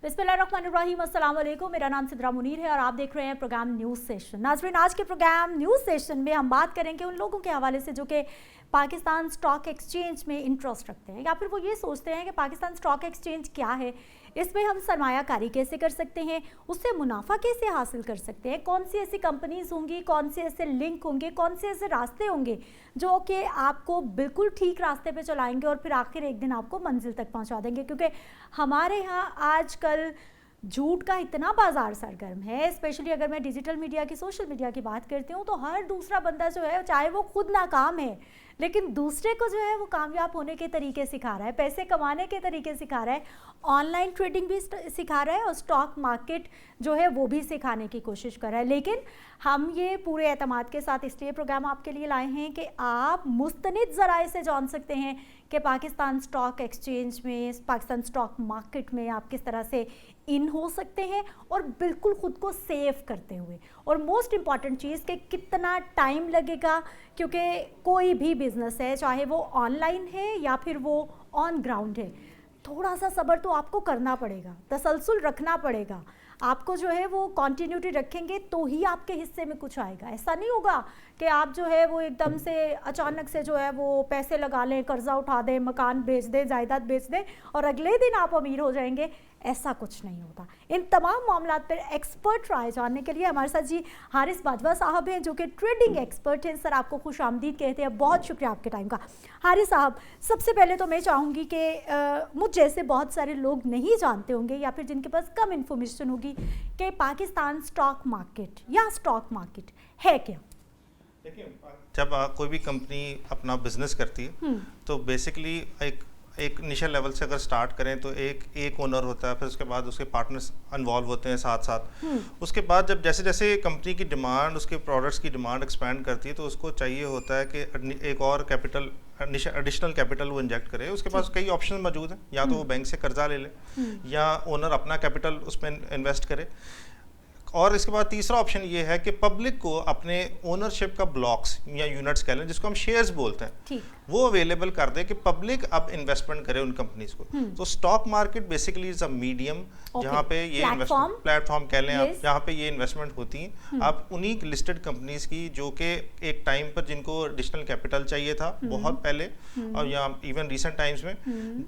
बिस्मिल्लाहिर्रहमानिर्रहीम, अस्सलाम वालेकुम। मेरा नाम सिद्रा मुनीर है और आप देख रहे हैं प्रोग्राम न्यूज़ सेशन। नाज़रीन, आज के प्रोग्राम न्यूज़ सेशन में हम बात करेंगे उन लोगों के हवाले से जो कि पाकिस्तान स्टॉक एक्सचेंज में इंटरेस्ट रखते हैं या फिर वो ये सोचते हैं कि पाकिस्तान स्टॉक एक्सचेंज क्या है, इसमें हम सरमायाकारी कैसे कर सकते हैं, उससे मुनाफा कैसे हासिल कर सकते हैं, कौन सी ऐसी कंपनीज होंगी, कौन से ऐसे लिंक होंगे, कौन से ऐसे रास्ते होंगे जो कि आपको बिल्कुल ठीक रास्ते पे चलाएंगे और फिर आखिर एक दिन आपको मंजिल तक पहुंचा देंगे। क्योंकि हमारे यहाँ आजकल झूठ का इतना बाजार सरगर्म है, स्पेशली अगर मैं डिजिटल मीडिया की, सोशल मीडिया की बात करती हूँ, तो हर दूसरा बंदा जो है, चाहे वो खुद नाकाम है लेकिन दूसरे को जो है वो कामयाब होने के तरीके सिखा रहा है, पैसे कमाने के तरीके सिखा रहा है, ऑनलाइन ट्रेडिंग भी सिखा रहा है और स्टॉक मार्केट जो है वो भी सिखाने की कोशिश कर रहा है। लेकिन हम ये पूरे एतमाद के साथ इसलिए प्रोग्राम आपके लिए लाए हैं कि आप मुस्तनिद ज़राए से जान सकते हैं कि पाकिस्तान स्टॉक एक्सचेंज में, पाकिस्तान स्टॉक मार्केट में आप किस तरह से इन हो सकते हैं और बिल्कुल ख़ुद को सेव करते हुए। और मोस्ट इम्पॉर्टेंट चीज़ कि कितना टाइम लगेगा, क्योंकि कोई भी बिज़नेस है, चाहे वो ऑनलाइन है या फिर वो ऑन ग्राउंड है, थोड़ा सा सब्र तो आपको करना पड़ेगा, तसलसल रखना पड़ेगा। आपको जो है वो कंटिन्यूटी रखेंगे तो ही आपके हिस्से में कुछ आएगा। ऐसा नहीं होगा कि आप जो है वो एकदम से अचानक से जो है वो पैसे लगा लें, कर्जा उठा दें, मकान बेच दें, जायदाद बेच दें और अगले दिन आप अमीर हो जाएंगे। ऐसा कुछ नहीं होता। इन तमाम मामलात पर एक्सपर्ट राय जानने के लिए हमारे साथ जी हारिस बाजवा साहब हैं जो कि ट्रेडिंग एक्सपर्ट हैं। सर, आपको खुश आमदीद कहते हैं, बहुत शुक्रिया आपके टाइम का। हारिस साहब, सबसे पहले तो मैं चाहूँगी कि मुझ जैसे बहुत सारे लोग नहीं जानते होंगे या फिर जिनके पास कम इन्फॉर्मेशन होगी कि पाकिस्तान स्टॉक मार्केट या स्टॉक मार्केट है क्या। देखिए, जब कोई भी कंपनी अपना बिजनेस करती है तो बेसिकली एक इनिशियल लेवल से अगर स्टार्ट करें तो एक ओनर होता है, फिर उसके बाद उसके पार्टनर्स इन्वॉल्व होते हैं साथ साथ। उसके बाद जब जैसे जैसे कंपनी की डिमांड, उसके प्रोडक्ट्स की डिमांड एक्सपैंड करती है तो उसको चाहिए होता है कि एक और कैपिटल, एडिशनल कैपिटल वो इंजेक्ट करे। उसके पास कई ऑप्शन मौजूद हैं, या तो वो बैंक से कर्जा ले ले या ओनर अपना कैपिटल उसमें इन्वेस्ट करे। और इसके बाद तीसरा ऑप्शन ये है कि पब्लिक को अपने ओनरशिप का ब्लॉक्स या यूनिट्स कह लें, जिसको हम शेयर्स बोलते हैं, वो अवेलेबल कर दे कि पब्लिक अब इन्वेस्टमेंट करे उन कंपनीज को। तो stock market basically is a medium जहाँ पे ये इन्वेस्टमेंट प्लेटफॉर्म कह लें आप, जहाँ पे ये इन्वेस्टमेंट होती है। आप उन्हीं लिस्टेड कंपनीज की जो कि एक टाइम पर जिनको एडिशनल कैपिटल चाहिए था बहुत पहले और या इवन रिसेंट टाइम्स में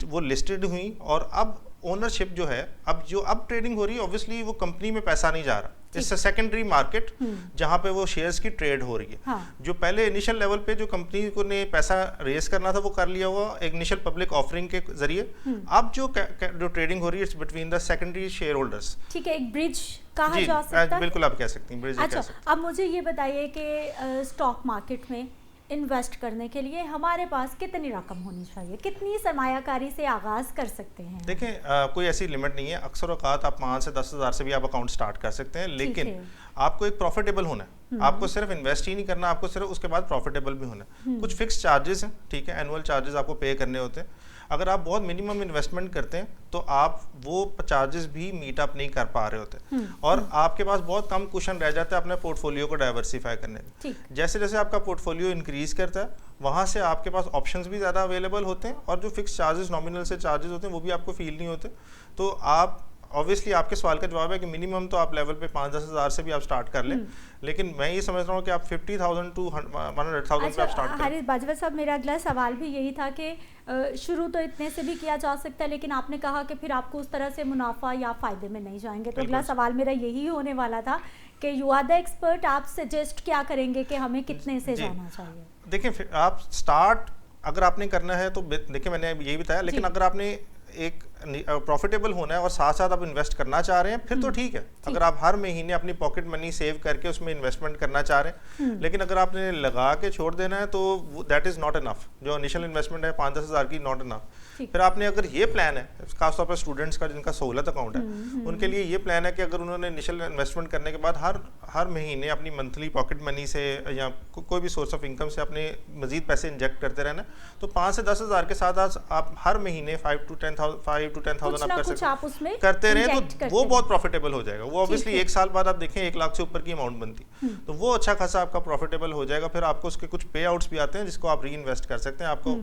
वो लिस्टेड हुई, और अब ओनरशिप जो है, अब ट्रेडिंग हो रही है, ऑब्वियसली वो कंपनी में पैसा नहीं जा रहा, इससे सेकेंडरी मार्केट जहां पे वो शेयर्स की ट्रेड हो रही है। हाँ। जो पहले इनिशियल लेवल पे जो कंपनी को ने पैसा रेस करना था वो कर लिया हुआ एक इनिशियल पब्लिक ऑफरिंग के जरिए। अब जो ट्रेडिंग हो रही है it's between the secondary share holders. ठीक है, एक ब्रिज कहा जा सकता है। बिल्कुल आप कह सकती हैं, ब्रिज। अच्छा, अब मुझे ये बताइए कि स्टॉक मार्केट में इन्वेस्ट करने के लिए हमारे पास कितनी रकम होनी चाहिए, कितनी सरमायाकारी से आगाज कर सकते हैं? देखें, कोई ऐसी लिमिट नहीं है। अक्सर औकात आप 5 से 10 हज़ार से भी आप अकाउंट स्टार्ट कर सकते हैं, लेकिन आपको एक प्रॉफिटेबल होना है। आपको सिर्फ इन्वेस्ट ही नहीं करना, आपको सिर्फ उसके बाद प्रॉफिटेबल भी होना है। कुछ फिक्स चार्जेस हैं, ठीक है, एनुअल चार्जेस आपको पे करने होते हैं। अगर आप बहुत मिनिमम इन्वेस्टमेंट करते हैं तो आप वो चार्जेस भी मीट अप नहीं कर पा रहे होते और आपके पास बहुत कम कुशन रह जाता है अपने पोर्टफोलियो को डाइवर्सिफाई करने में। जैसे जैसे आपका पोर्टफोलियो इंक्रीज करता है, वहाँ से आपके पास ऑप्शंस भी ज़्यादा अवेलेबल होते हैं और जो फिक्स चार्जेस, नॉमिनल से चार्जेस होते हैं वो भी आपको फील नहीं होते। तो आप ऑब्वियसली, आपके सवाल का जवाब है कि मिनिमम तो आप लेवल पे 5-10 हज़ार से भी आप स्टार्ट कर लें, लेकिन मैं ये समझ रहा हूँ कि आप 50,000 to 100,000 पे आप स्टार्ट करें। हारिस बाजवा साहब, मेरा अगला सवाल भी यही था कि शुरू तो इतने से भी किया जा सकता है, लेकिन आपने कहा कि फिर आपको उस तरह से मुनाफा या फ़ायदे में नहीं जाएंगे, तो अगला सवाल मेरा यही होने वाला था कि यू आर द एक्सपर्ट, आप सजेस्ट क्या करेंगे कि हमें कितने से जाना चाहिए? देखिए, आप स्टार्ट अगर आपने करना है तो देखिए मैंने यही बताया, लेकिन अगर आपने एक प्रॉफिटेबल होना है और साथ साथ आप इन्वेस्ट करना चाह रहे हैं फिर तो ठीक है। अगर आप हर महीने अपनी पॉकेट मनी सेव करके उसमें इन्वेस्टमेंट करना चाह रहे हैं, लेकिन अगर आपने लगा के छोड़ देना है तो दैट इज नॉट इनफ। जो इनिशियल इन्वेस्टमेंट है 5-10 हज़ार की, नॉट इनफ। फिर आपने अगर ये प्लान है, खासतौर पर स्टूडेंट्स का जिनका सहूलत अकाउंट है, उनके लिए ये प्लान है कि अगर उन्होंने इनिशियल इन्वेस्टमेंट करने के बाद हर महीने अपनी मंथली पॉकेट मनी से या कोई भी सोर्स ऑफ इनकम से अपने मजीद पैसे इंजेक्ट करते रहना, तो 5 से 10 हज़ार के साथ आप हर महीने 5 to 10,000 आप करते रहे तो वो बहुत प्रॉफिटेबल हो जाएगा। वो ऑब्वियसली एक साल बाद आप देखें 1 लाख से ऊपर की अमाउंट बनती, तो वो अच्छा खासा आपका प्रॉफिटेबल हो जाएगा। फिर आपको उसके कुछ पे आउट्स भी आते हैं जिसको आप री इन्वेस्ट कर सकते हैं। आपको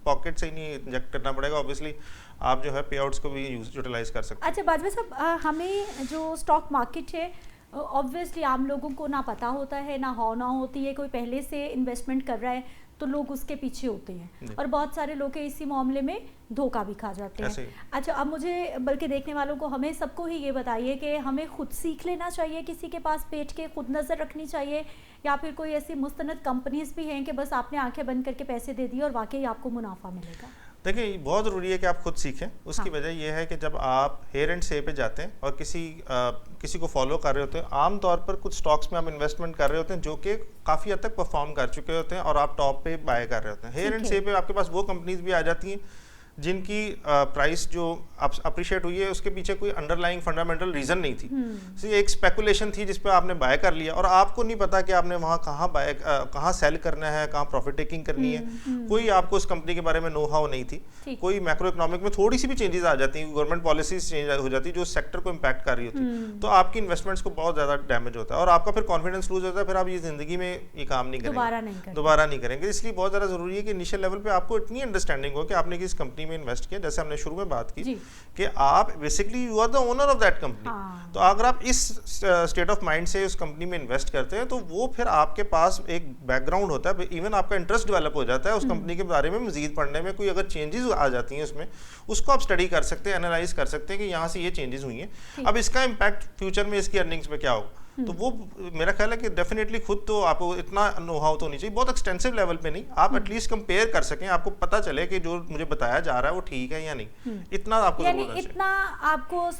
पॉकेट से ही नहीं इंजेक्ट करना पड़ेगा, ऑब्वियसली आप जो है पे आउट्स को भी यूटिलाइज कर सकते हैं। अच्छा बाजवा साहब, हमें जो स्टॉक मार्केट है ऑब्वियसली आम लोगों को ना पता होता है, ना होती है, कोई पहले से इन्वेस्टमेंट कर रहा है तो लोग उसके पीछे होते हैं और बहुत सारे लोग इसी मामले में धोखा भी खा जाते हैं। अच्छा, अब मुझे बल्कि देखने वालों को, हमें सबको ही ये बताइए कि हमें खुद सीख लेना चाहिए, किसी के पास बैठ के खुद नज़र रखनी चाहिए, या फिर कोई ऐसी मुस्तनद कंपनीज भी हैं कि बस आपने आंखें बंद करके पैसे दे दिए और वाकई आपको मुनाफा मिलेगा? देखिए, बहुत ज़रूरी है कि आप खुद सीखें। उसकी वजह यह है कि जब आप हेयर एंड से पे जाते हैं और किसी को फॉलो कर रहे होते हैं, आम तौर पर कुछ स्टॉक्स में आप इन्वेस्टमेंट कर रहे होते हैं जो कि काफ़ी हद तक परफॉर्म कर चुके होते हैं और आप टॉप पे बाय कर रहे होते हैं। हेयर एंड से पे आपके पास वो कंपनीज भी आ जाती हैं जिनकी प्राइस जो अप्रिशिएट हुई है उसके पीछे कोई अंडरलाइंग फंडामेंटल रीजन नहीं थी, एक स्पेकुलेशन थी जिस पे आपने बाय कर लिया और आपको नहीं पता कि आपने वहाँ कहाँ सेल करना है, कहाँ प्रॉफिट टेकिंग करनी है। कोई आपको उस कंपनी के बारे में नो हाउ नहीं थी। कोई मैक्रो इकोनॉमिक में थोड़ी सी भी चेंजेस आ जाती हैं, गवर्नमेंट पॉलिसीज चेंज हो जाती है जो सेक्टर को इम्पैक्ट कर रही होती, तो आपकी इन्वेस्टमेंट्स को बहुत ज्यादा डैमेज होता है और आपका फिर कॉन्फिडेंस लूज होता है, फिर आप ये जिंदगी में ये काम नहीं करेंगे, दोबारा नहीं करेंगे। इसलिए बहुत ज्यादा जरूरी है कि इनिशियल लेवल पे आपको इतनी अंडरस्टैंडिंग हो कि आपने किस कंपनी में इन्वेस्ट किया। जैसे हमने शुरू में बात की कि आप basically you are the owner of that company, तो अगर आप इस स्टेट ऑफ माइंड से उस कंपनी में इन्वेस्ट करते हैं तो वो फिर आपके पास एक बैकग्राउंड होता है, इवन आपका इंटरेस्ट डेवलप हो जाता है उस कंपनी के बारे में मजीद पढ़ने में। कोई अगर चेंजेस आ जाती हैं उसमें, उसको आप स्टडी कर सकते हैं, एनालाइज कर सकते हैं कि यहाँ से ये चेंजेस हुई हैं, अब इसका इम्पैक्ट फ्यूचर में इसकी अर्निंग्स में क्या होगा। तो वो मेरा ख्याल है कि डेफिनेटली खुद तो आपको इतना नो हाउ तो नहीं चाहिए, बहुत एक्सटेंसिव लेवल पे नहीं, आप एटलीस्ट कंपेयर कर सकें, आपको पता चले कि जो मुझे बताया जा रहा है वो ठीक है या नहीं, इतना आपको यानी इतना आपको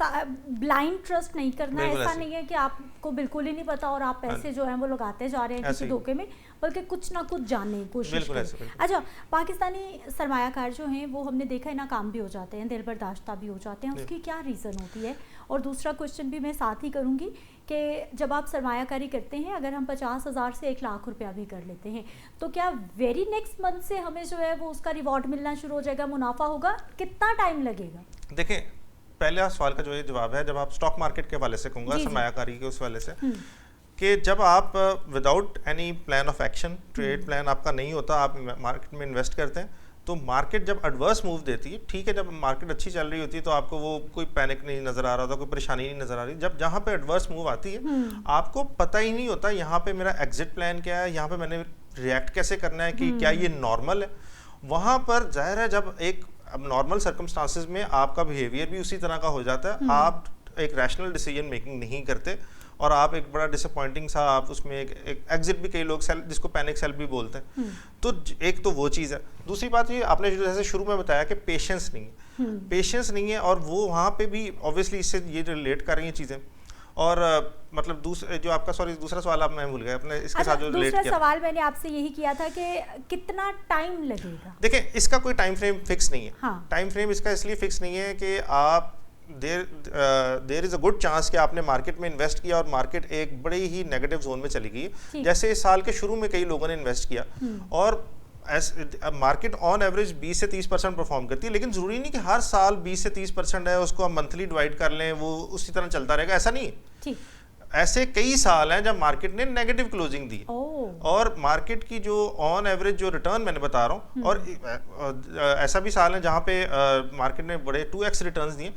ब्लाइंड ट्रस्ट नहीं करना। ऐसा नहीं है कि आपको बिल्कुल ही नहीं पता और आप पैसे जो हैं वो लगाते जा रहे हैं किसी धोखे में, बल्कि कुछ ना कुछ जानने की कोशिश करें। अच्छा, पाकिस्तानी सरमायाकार जो हैं वो हमने देखा है नाकाम भी हो जाते हैं, दिल बर्दाश्ता भी हो जाते हैं, उसकी क्या रीज़न होती है? और दूसरा क्वेश्चन भी मैं साथ ही करूँगी कि जब आप सरमायाकारी करते हैं, अगर हम 50,000 से 1 लाख रुपया भी कर लेते हैं तो क्या वेरी नेक्स्ट मंथ से हमें जो है वो उसका रिवॉर्ड मिलना शुरू हो जाएगा, मुनाफा होगा? कितना टाइम लगेगा? देखिए, पहले सवाल का जो ये जवाब है, जब आप स्टॉक मार्केट के हवाले से कहूँगा, सरमायाकारी के उस वाले से, कि जब आप without any plan of action, trade plan आपका नहीं होता, आप मार्केट में इन्वेस्ट करते हैं, तो मार्केट जब एडवर्स मूव देती है, ठीक है, जब मार्केट अच्छी चल रही होती है तो आपको वो कोई पैनिक नहीं नजर आ रहा होता, कोई परेशानी नहीं नजर आ रही। जब जहाँ पे एडवर्स मूव आती है, आपको पता ही नहीं होता यहाँ पे मेरा एग्जिट प्लान क्या है, यहाँ पे मैंने रिएक्ट कैसे करना है, कि क्या ये नॉर्मल है। वहाँ पर जाहिर है जब एक नॉर्मल सर्कमस्टांसिस में आपका बिहेवियर भी उसी तरह का हो जाता है, आप एक रैशनल डिसीजन मेकिंग नहीं करते और आप एक बड़ा डिसअपॉइंटिंग सा आप उसमें एक एग्जिट भी, कई लोग सेल, जिसको पैनिक सेल भी बोलते हैं, तो एक तो वो चीज़ है। दूसरी बात ये, आपने जैसे शुरू में बताया कि पेशेंस नहीं है, पेशेंस नहीं है, और वो वहाँ पे भी ऑब्वियसली इससे ये रिलेट कर रही हैं चीज़ें। और मतलब जो आपका दूसरा सवाल आप मैं भूल गया अपने इसके साथ जो रिलेट किया। दूसरा सवाल मैंने आपसे यही किया था कि कितना टाइम लगेगा? देखिए, इसका कोई टाइम फ्रेम फिक्स नहीं है। टाइम फ्रेम इसका इसलिए फिक्स नहीं है कि आप there is a good chance कि आपने मार्केट में इन्वेस्ट किया और मार्केट एक बड़े ही नेगेटिव जोन में चली गई। जैसे इस साल के शुरू में कई लोगों ने इन्वेस्ट किया और मार्केट ऑन एवरेज 20 से 30% परफॉर्म करती है, लेकिन जरूरी नहीं कि हर साल 20 से 30% है, उसको हम मंथली डिवाइड कर लें, वो उसी तरह चलता रहेगा, ऐसा नहीं है। ऐसे कई साल हैं जब मार्केट ने नेगेटिव क्लोजिंग दी और मार्केट की जो ऑन एवरेज जो रिटर्न मैंने बता रहा हूँ, और ऐसा भी साल है जहाँ पे मार्केट ने बड़े 2x रिटर्न्स दिए।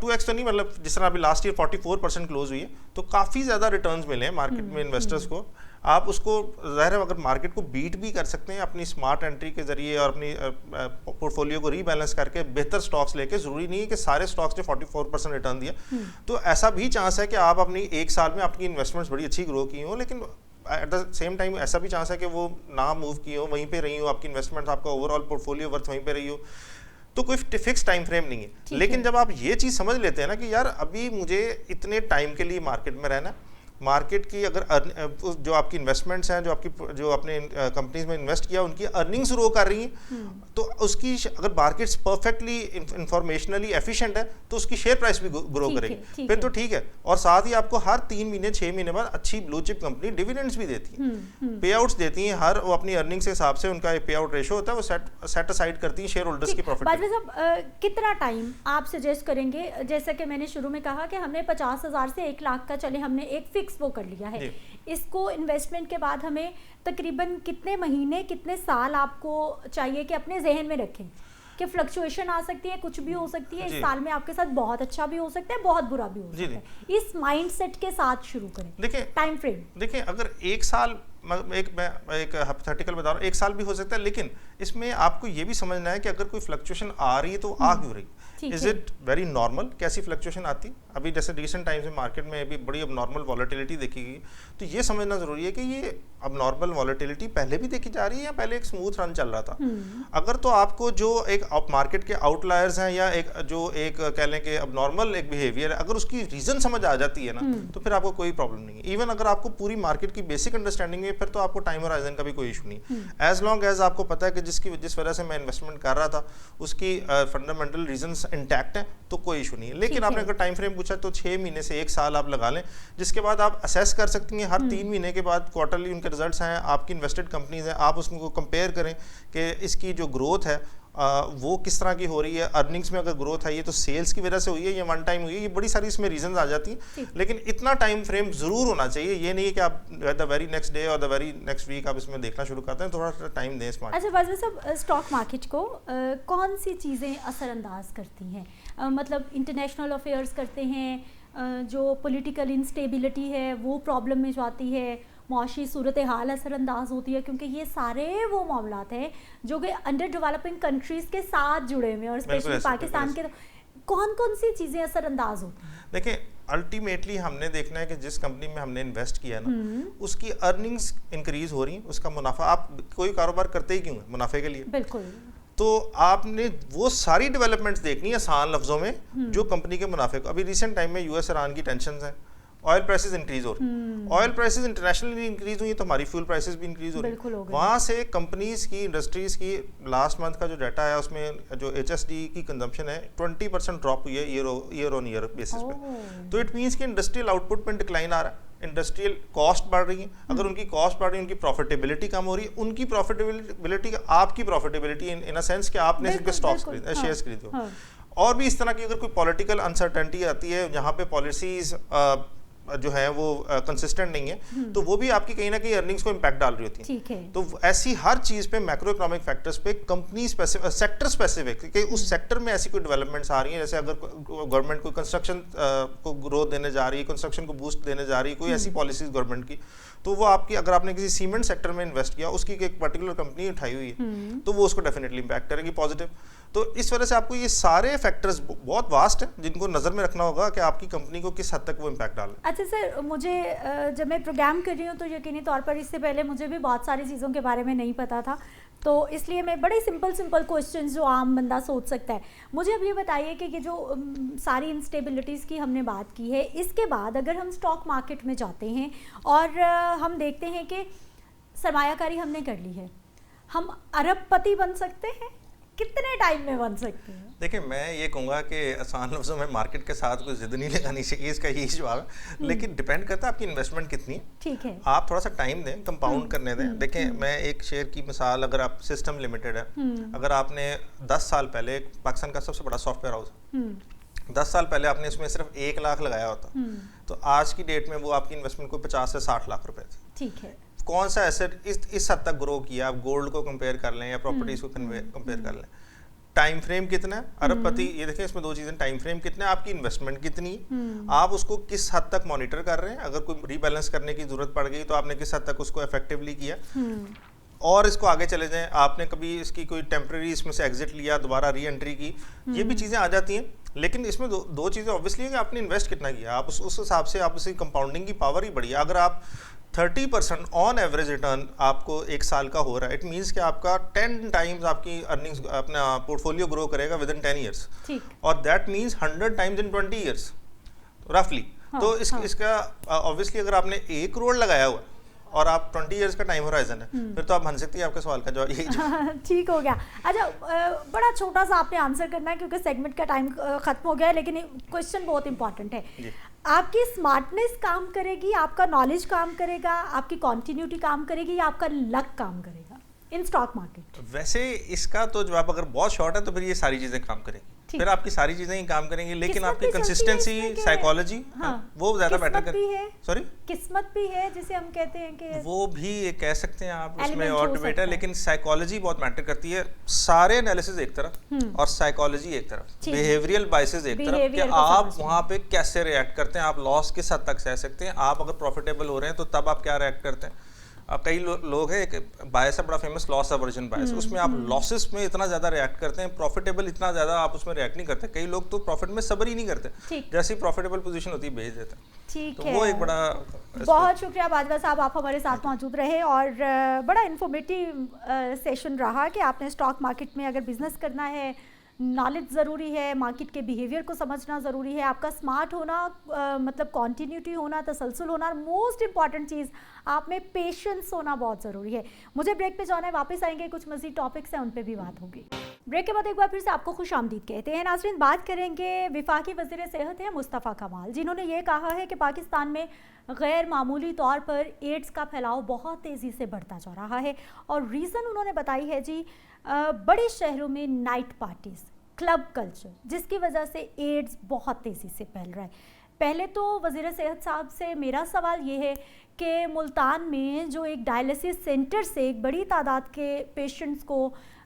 2x तो नहीं, मतलब जिस तरह अभी लास्ट ईयर 44% क्लोज हुई है, तो काफ़ी ज़्यादा रिटर्न्स मिले हैं मार्केट में इन्वेस्टर्स को। आप उसको ज़ाहिर है अगर मार्केट को बीट भी कर सकते हैं अपनी स्मार्ट एंट्री के जरिए और अपनी पोर्टफोलियो को रीबैलेंस करके बेहतर स्टॉक्स लेके, ज़रूरी नहीं है कि सारे स्टॉक्स ने 44% रिटर्न दिया, तो ऐसा भी चांस है कि आप अपनी एक साल में आपकी इन्वेस्टमेंट्स बड़ी अच्छी ग्रो की हो, लेकिन एट द सेम टाइम ऐसा भी चांस है कि वो ना मूव की हो, वहीं पे रही हो, आपकी इन्वेस्टमेंट, आपका ओवरऑल पोर्टफोलियो वर्थ वहीं पे रही हो, तो कोई फिक्स टाइम फ्रेम नहीं है। लेकिन जब आप ये चीज़ समझ लेते हैं ना कि यार अभी मुझे इतने टाइम के लिए मार्केट में रहना, मार्केट की अगर जो आपकी इन्वेस्टमेंट्स हैं, जो आपने कंपनीज में इन्वेस्ट किया, उनकी अर्निंग्स ग्रो कर रही हैं, तो उसकी अगर मार्केट्स परफेक्टली इंफॉर्मेशनली एफिशिएंट है तो उसकी शेयर प्राइस भी ग्रो करेगी, फिर तो ठीक है। और साथ ही आपको हर 3 महीने 6 महीने बाद अच्छी ब्लू चिप कंपनी डिविडेंड्स भी देती है, पे आउट्स देती हैं, हर वो अपनी अर्निंग्स के हिसाब से उनका पे आउट रेशो होता है, वो सेट असाइड करती हैं शेयर होल्डर्स की प्रॉफिट। बाजवा साहब, कितना टाइम आप सजेस्ट करेंगे? जैसा कि मैंने शुरू में कहा कि हमने 50,000 से 1 लाख का, चले हमने एक फिक्स वो कर लिया है, इसको इन्वेस्टमेंट के बाद हमें तकरीबन कितने महीने कितने साल आपको चाहिए कि अपने जहन में रखें कि फ्लक्चुएशन आ सकती है, कुछ भी हो सकती है, इस साल में आपके साथ बहुत अच्छा भी हो सकता है, बहुत बुरा भी हो सकता है, इस माइंडसेट के साथ शुरू करें? देखिए टाइम फ्रेम, देखिए अगर एक साल, मैं एक हाइपोथेटिकल बता रहा हूँ, एक साल भी हो सकता है, लेकिन इसमें आपको ये भी समझना है कि अगर कोई फ्लक्चुएशन आ रही है तो आ क्यों रही, इज इट वेरी नॉर्मल, कैसी फ्लक्चुएशन आती? अभी जैसे रिसेंट टाइम्स में मार्केट में अभी बड़ी अबनॉर्मल वॉलेटिलिटी देखी गई, तो ये समझना जरूरी है कि ये अबनॉर्मल वॉलेटिलिटी पहले भी देखी जा रही है या पहले एक स्मूथ रन चल रहा था। अगर तो आपको जो एक मार्केट के आउटलायर्स हैं या एक कह लें कि अबनॉर्मल एक बिहेवियर है, अगर उसकी रीजन समझ आ जाती है ना, तो फिर आपको कोई प्रॉब्लम नहीं है। इवन अगर आपको पूरी मार्केट की बेसिक अंडरस्टैंडिंग है, फिर तो आपको टाइम होराइजन का भी कोई इशू नहीं, एज लॉन्ग एज आपको पता है कि जिस वजह से मैं इन्वेस्टमेंट कर रहा था उसकी फंडामेंटल रीजंस इंटैक्ट है, तो कोई इशू नहीं है। लेकिन आपने अगर टाइम फ्रेम पूछा तो 6 महीने से 1 साल आप लगा लें, जिसके बाद आप असेस कर सकती हैं, हर 3 महीने के बाद क्वार्टरली उनके रिजल्ट्स हैं, आपकी इन्वेस्टेड कंपनीज हैं, आप उसको कंपेयर करें कि इसकी जो ग्रोथ है वो किस तरह की हो रही है, अर्निंग्स में अगर ग्रोथ है ये तो सेल्स की वजह से हुई है या वन टाइम हुई है, ये बड़ी सारी इसमें रीजंस आ जाती हैं। लेकिन इतना टाइम फ्रेम जरूर होना चाहिए, ये नहीं है कि आप द वेरी नेक्स्ट डे और द वेरी नेक्स्ट वीक आप इसमें देखना शुरू करते हैं, थोड़ा सा टाइम दें इस मार्केट। अच्छा वाजिद साहब, स्टॉक मार्केट को कौन सी चीज़ें असरअंदाज करती हैं? मतलब इंटरनेशनल अफेयर्स करते हैं, जो पॉलिटिकल इंस्टेबिलिटी है वो प्रॉब्लम में जाती है, मौशी सूरत हाल असरअंदाज होती है, क्योंकि ये सारे वो मामलात हैं जो कि अंडर डेवलपिंग कंट्रीज़ के साथ जुड़े हुए हैं और स्पेशली पाकिस्तान के। कौन कौन सी चीज़ें असरअंदाज होती हैं? देखिए अल्टीमेटली हमने देखना है कि जिस कंपनी में हमने इन्वेस्ट किया ना, उसकी अर्निंग्स इंक्रीज हो रही है, उसका मुनाफा, आप कोई कारोबार करते ही क्यों है? मुनाफे के लिए। बिल्कुल। तो आपने वो सारी डेवलपमेंट्स देखनी है आसान लफ्जों में जो कंपनी के मुनाफे को। अभी रिसेंट टाइम में यूएस ईरान की टेंशंस हैं, ऑयल प्राइसेस इंक्रीज हो रही हैं, ऑयल प्राइसेस इंटरनेशनली इंक्रीज हुई तो हमारी फ्यूल प्राइसेस भी इंक्रीज हो रही है। वहाँ से कंपनीज की, इंडस्ट्रीज की लास्ट मंथ का जो डाटा है उसमें जो HSD की कंजम्पशन है 20% ड्रॉप हुई है ईयर ऑन ईयर बेसिस पे। तो इट मीन्स कि इंडस्ट्रियल आउटपुट में डिक्लाइन आ रहा है, इंडस्ट्रियल कॉस्ट बढ़ रही है। अगर उनकी कॉस्ट बढ़ रही है, उनकी प्रॉफिटेबिलिटी कम हो रही है, उनकी प्रॉफिटेबिलिटी आपकी प्रॉफिटेबिलिटी इन अ सेंस कि आपने सिर्फ स्टॉक्स खरीदे, शेयर्स खरीदे हो। और भी इस तरह की अगर कोई पॉलिटिकल अनसर्टेनिटी आती है जहाँ पे पॉलिसीज जो है वो कंसिस्टेंट नहीं है, तो वो भी आपकी कहीं ना कहीं अर्निंग्स को इम्पैक्ट डाल रही होती है। ठीक है। तो ऐसी हर चीज पे मैक्रो इकोनॉमिक फैक्टर्स पे कंपनी स्पेसिफिक, सेक्टर स्पेसिफिक, कि उस सेक्टर में ऐसी कोई डेवलपमेंट्स आ रही हैं, जैसे अगर गवर्नमेंट कोई कंस्ट्रक्शन को ग्रोथ देने जा रही है, कंस्ट्रक्शन को बूस्ट देने जा रही है, कोई ऐसी पॉलिसीज गवर्नमेंट की, तो वो आपकी, अगर आपने किसी सीमेंट सेक्टर में इन्वेस्ट किया, उसकी एक पर्टिकुलर कंपनी उठाई हुई है, तो वो उसको डेफिनेटली इम्पैक्ट करेगी पॉजिटिव। तो इस वजह से आपको ये सारे फैक्टर्स बहुत वास्ट हैं जिनको नज़र में रखना होगा कि आपकी कंपनी को किस हद तक वो इम्पैक्ट डाल। अच्छा सर, मुझे जब मैं प्रोग्राम कर रही हूँ तो यकीनी तौर पर इससे पहले मुझे भी बहुत सारी चीज़ों के बारे में नहीं पता था, तो इसलिए मैं बड़े सिंपल क्वेश्चंस जो आम बंदा सोच सकता है, मुझे अब ये बताइए कि ये जो सारी इंस्टेबिलिटीज़ की हमने बात की है, इसके बाद अगर हम स्टॉक मार्केट में जाते हैं और हम देखते हैं कि सरमायाकारी हमने कर ली है, हम अरबपति बन सकते हैं? कितने टाइम में बन सकते हैं? देखिए मैं ये कहूँगा कि आसान लफ्ज़ों में मार्केट के साथ कोई जिद नहीं लगानी चाहिए, इसका यही जवाब है। लेकिन डिपेंड करता है आपकी इन्वेस्टमेंट कितनी है। ठीक है। आप थोड़ा सा टाइम दें, कंपाउंड करने दें। देखें मैं एक शेयर की मिसाल, अगर आप सिस्टम लिमिटेड है, अगर आपने 10 साल पहले, पाकिस्तान का सबसे बड़ा सॉफ्टवेयर हाउस, 10 साल पहले आपने इसमें सिर्फ 1 लाख लगाया होता, तो आज की डेट में वो आपकी इन्वेस्टमेंट को 50 से 60 लाख रुपए थी। ठीक है। कौन सा एसेट इस हद तक ग्रो किया? आप गोल्ड को कंपेयर कर लें या प्रॉपर्टीज को कंपेयर कर लें। टाइम फ्रेम कितना है? अरबपति, ये देखें इसमें 2 चीजें, टाइम फ्रेम कितना है, आपकी इन्वेस्टमेंट कितनी है, आप उसको किस हद तक मॉनिटर कर रहे हैं, अगर कोई रीबैलेंस करने की जरूरत पड़ गई तो आपने किस हद तक उसको इफेक्टिवली किया। और इसको आगे चले जाएं, आपने कभी इसकी कोई टेम्पररी इसमें से एग्जिट लिया, दोबारा री एंट्री की, ये भी चीज़ें आ जाती हैं। लेकिन इसमें दो चीज़ें ऑब्वियसली है कि आपने इन्वेस्ट कितना किया, आप उस हिसाब से आप उसकी कंपाउंडिंग की पावर ही बढ़िया। अगर आप 30% ऑन एवरेज रिटर्न आपको 1 साल का हो रहा है, इट मीन्स कि आपका 10 टाइम्स आपकी अर्निंग्स, अपना पोर्टफोलियो ग्रो करेगा विद इन 10 ईयर्स, और that means 100 times in 20 years रफली। तो इसका ऑब्वियसली अगर आपने 1 करोड़ लगाया हुआ और आप 20 इयर्स का टाइम होराइजन है, फिर तो आप मान सकती हैं आपके सवाल का जवाब यही। ठीक हो गया। अच्छा, बड़ा छोटा सा आपने आंसर करना है क्योंकि सेगमेंट का टाइम खत्म हो गया है, लेकिन क्वेश्चन बहुत इंपॉर्टेंट है। आपकी स्मार्टनेस काम करेगी, आपका नॉलेज काम करेगा, आपकी कॉन्टिन्यूटी काम करेगी, या आपका लक काम करेगा इन स्टॉक मार्केट? वैसे इसका तो जवाब अगर बहुत शॉर्ट है तो फिर ये सारी चीज़ें काम करेंगी। फिर आपकी सारी चीजें ही काम करेंगी, लेकिन किस्मत आपकी भी चलती है कंसिस्टेंसी, इसमें कि- साइकोलॉजी, हाँ, वो ज्यादा मैटर किस्मत भी है, सॉरी, किस्मत भी है जिसे हम कहते हैं कि वो भी कह सकते हैं आप उसमें Element और हो डिबेट सकता है, है। लेकिन साइकोलॉजी बहुत मैटर करती है। सारे एनालिसिस एक तरफ और साइकोलॉजी एक तरफ, ठीक है। बिहेवियरल बाइसेस एक तरफ, कि Behavior को आप समझना। वहाँ पे कैसे रिएक्ट करते हैं। आप लॉस किस हद तक सह सकते हैं, आप अगर प्रॉफिटेबल हो रहे हैं तो तब आप क्या रिएक्ट करते हैं। कई लोग हैं, एक बायस है बड़ा फेमस, लॉस अवर्जन बायस, उसमें आप लॉसेस में इतना ज्यादा रिएक्ट करते हैं, प्रॉफिटेबल इतना ज्यादा आप उसमें रिएक्ट नहीं करते। कई लोग तो प्रॉफिट में सब्र ही नहीं करते, ठीक। जैसी प्रॉफिटेबल पोजीशन होती है भेज देते हैं। ठीक तो है, वो एक बड़ा बहुत शुक्रिया बाजवा साहब, आप हमारे साथ मौजूद रहे और बड़ा इन्फॉर्मेटिव सेशन रहा कि आपने स्टॉक मार्केट में अगर बिजनेस करना है, नॉलेज ज़रूरी है, मार्केट के बिहेवियर को समझना ज़रूरी है, आपका स्मार्ट होना, मतलब कॉन्टिन्यूटी होना, तसलसल होना, मोस्ट इंपॉर्टेंट चीज़ आप में पेशेंस होना बहुत ज़रूरी है। मुझे ब्रेक पे जाना है, वापस आएंगे, कुछ मज़ीद टॉपिक्स हैं उन पे भी बात होगी। ब्रेक के बाद एक बार फिर से आपको खुश आमदीद कहते हैं। नाज़रीन, बात करेंगे विफाकी वज़ीर सेहत हैं मुस्तफ़ा कमाल, जिन्होंने ये कहा है कि पाकिस्तान में गैर मामूली तौर पर एड्स का फैलाव बहुत तेज़ी से बढ़ता जा रहा है और रीज़न उन्होंने बताई है जी बड़े शहरों में नाइट पार्टीज़, क्लब कल्चर, जिसकी वजह से एड्स बहुत तेज़ी से फैल रहा है। पहले तो वज़ीर सेहत साहब से मेरा सवाल ये है कि मुल्तान में जो एक डायलिसिस सेंटर से एक बड़ी तादाद के पेशेंट्स को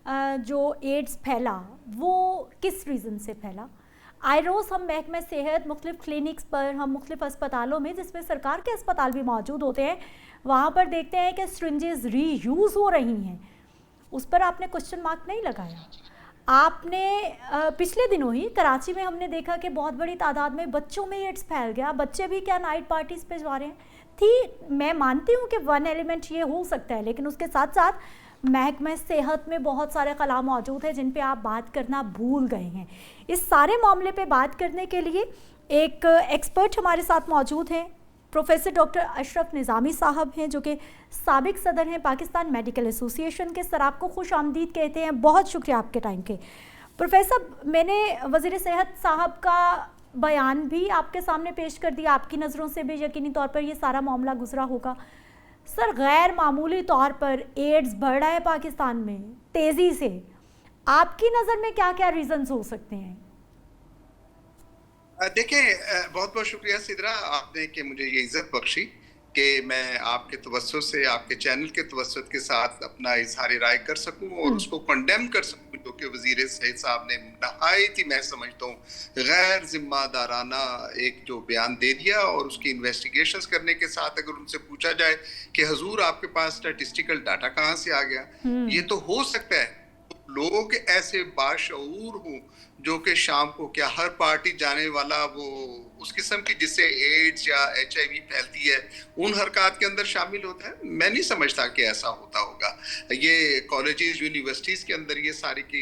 जो एड्स फैला, वो किस रीज़न से फैला? आई रोज़ हम महकमा सेहत मुख्तलिफ क्लिनिक्स पर, हम मुख्तलिफ अस्पतालों में जिसमें सरकार के अस्पताल भी मौजूद होते हैं, वहाँ पर देखते हैं कि सिरिंजेस रीयूज़ हो रही हैं। उस पर आपने क्वेश्चन मार्क नहीं लगाया। आपने पिछले दिनों ही कराची में हमने देखा कि बहुत बड़ी तादाद में बच्चों में एड्स फैल गया। बच्चे भी क्या नाइट पार्टीज़ पे जा रहे हैं थी। मैं मानती हूँ कि वन एलिमेंट ये हो सकता है, लेकिन उसके साथ साथ महकमा सेहत में बहुत सारे खला मौजूद हैं जिन पे आप बात करना भूल गए हैं। इस सारे मामले पे बात करने के लिए एक एक्सपर्ट हमारे साथ मौजूद हैं, प्रोफेसर डॉक्टर अशरफ निज़ामी साहब हैं, जो कि साबिक सदर हैं पाकिस्तान मेडिकल एसोसिएशन के। सर, आपको खुश आमदीद कहते हैं, बहुत शुक्रिया आपके टाइम के। प्रोफेसर, मैंने वज़ीर सेहत साहब का बयान भी आपके सामने पेश कर दिया, आपकी नज़रों से भी यकीनी तौर पर ये सारा मामला गुजरा होगा। सर, गैर मामूली तौर पर एड्स बढ़ रहा है पाकिस्तान में तेज़ी से, आपकी नज़र में क्या क्या रीज़न्स हो सकते हैं? देखिए, बहुत बहुत शुक्रिया सिद्रा, आपने कि मुझे ये इज्जत बख्शी कि मैं आपके तवज्जुह से, आपके चैनल के तवज्जुह के साथ अपना इजहार राय कर सकूं और उसको कंडेम कर सकूं, जो कि वजीर सेहत साहब ने नहायत ही, मैं समझता हूँ, गैर जिम्मेदाराना एक जो बयान दे दिया। और उसकी इन्वेस्टिगेशंस करने के साथ अगर उनसे पूछा जाए कि हजूर आपके पास स्टैटिस्टिकल डाटा कहाँ से आ गया, ये तो हो सकता है लोग ऐसे बाशऊर हों जो कि शाम को क्या हर पार्टी जाने वाला वो उस किस्म की जिससे एड्स या HIV फैलती है उन हरकत के अंदर शामिल होता है। मैं नहीं समझता कि ऐसा होता होगा। ये कॉलेजेस, यूनिवर्सिटीज के अंदर ये सारी की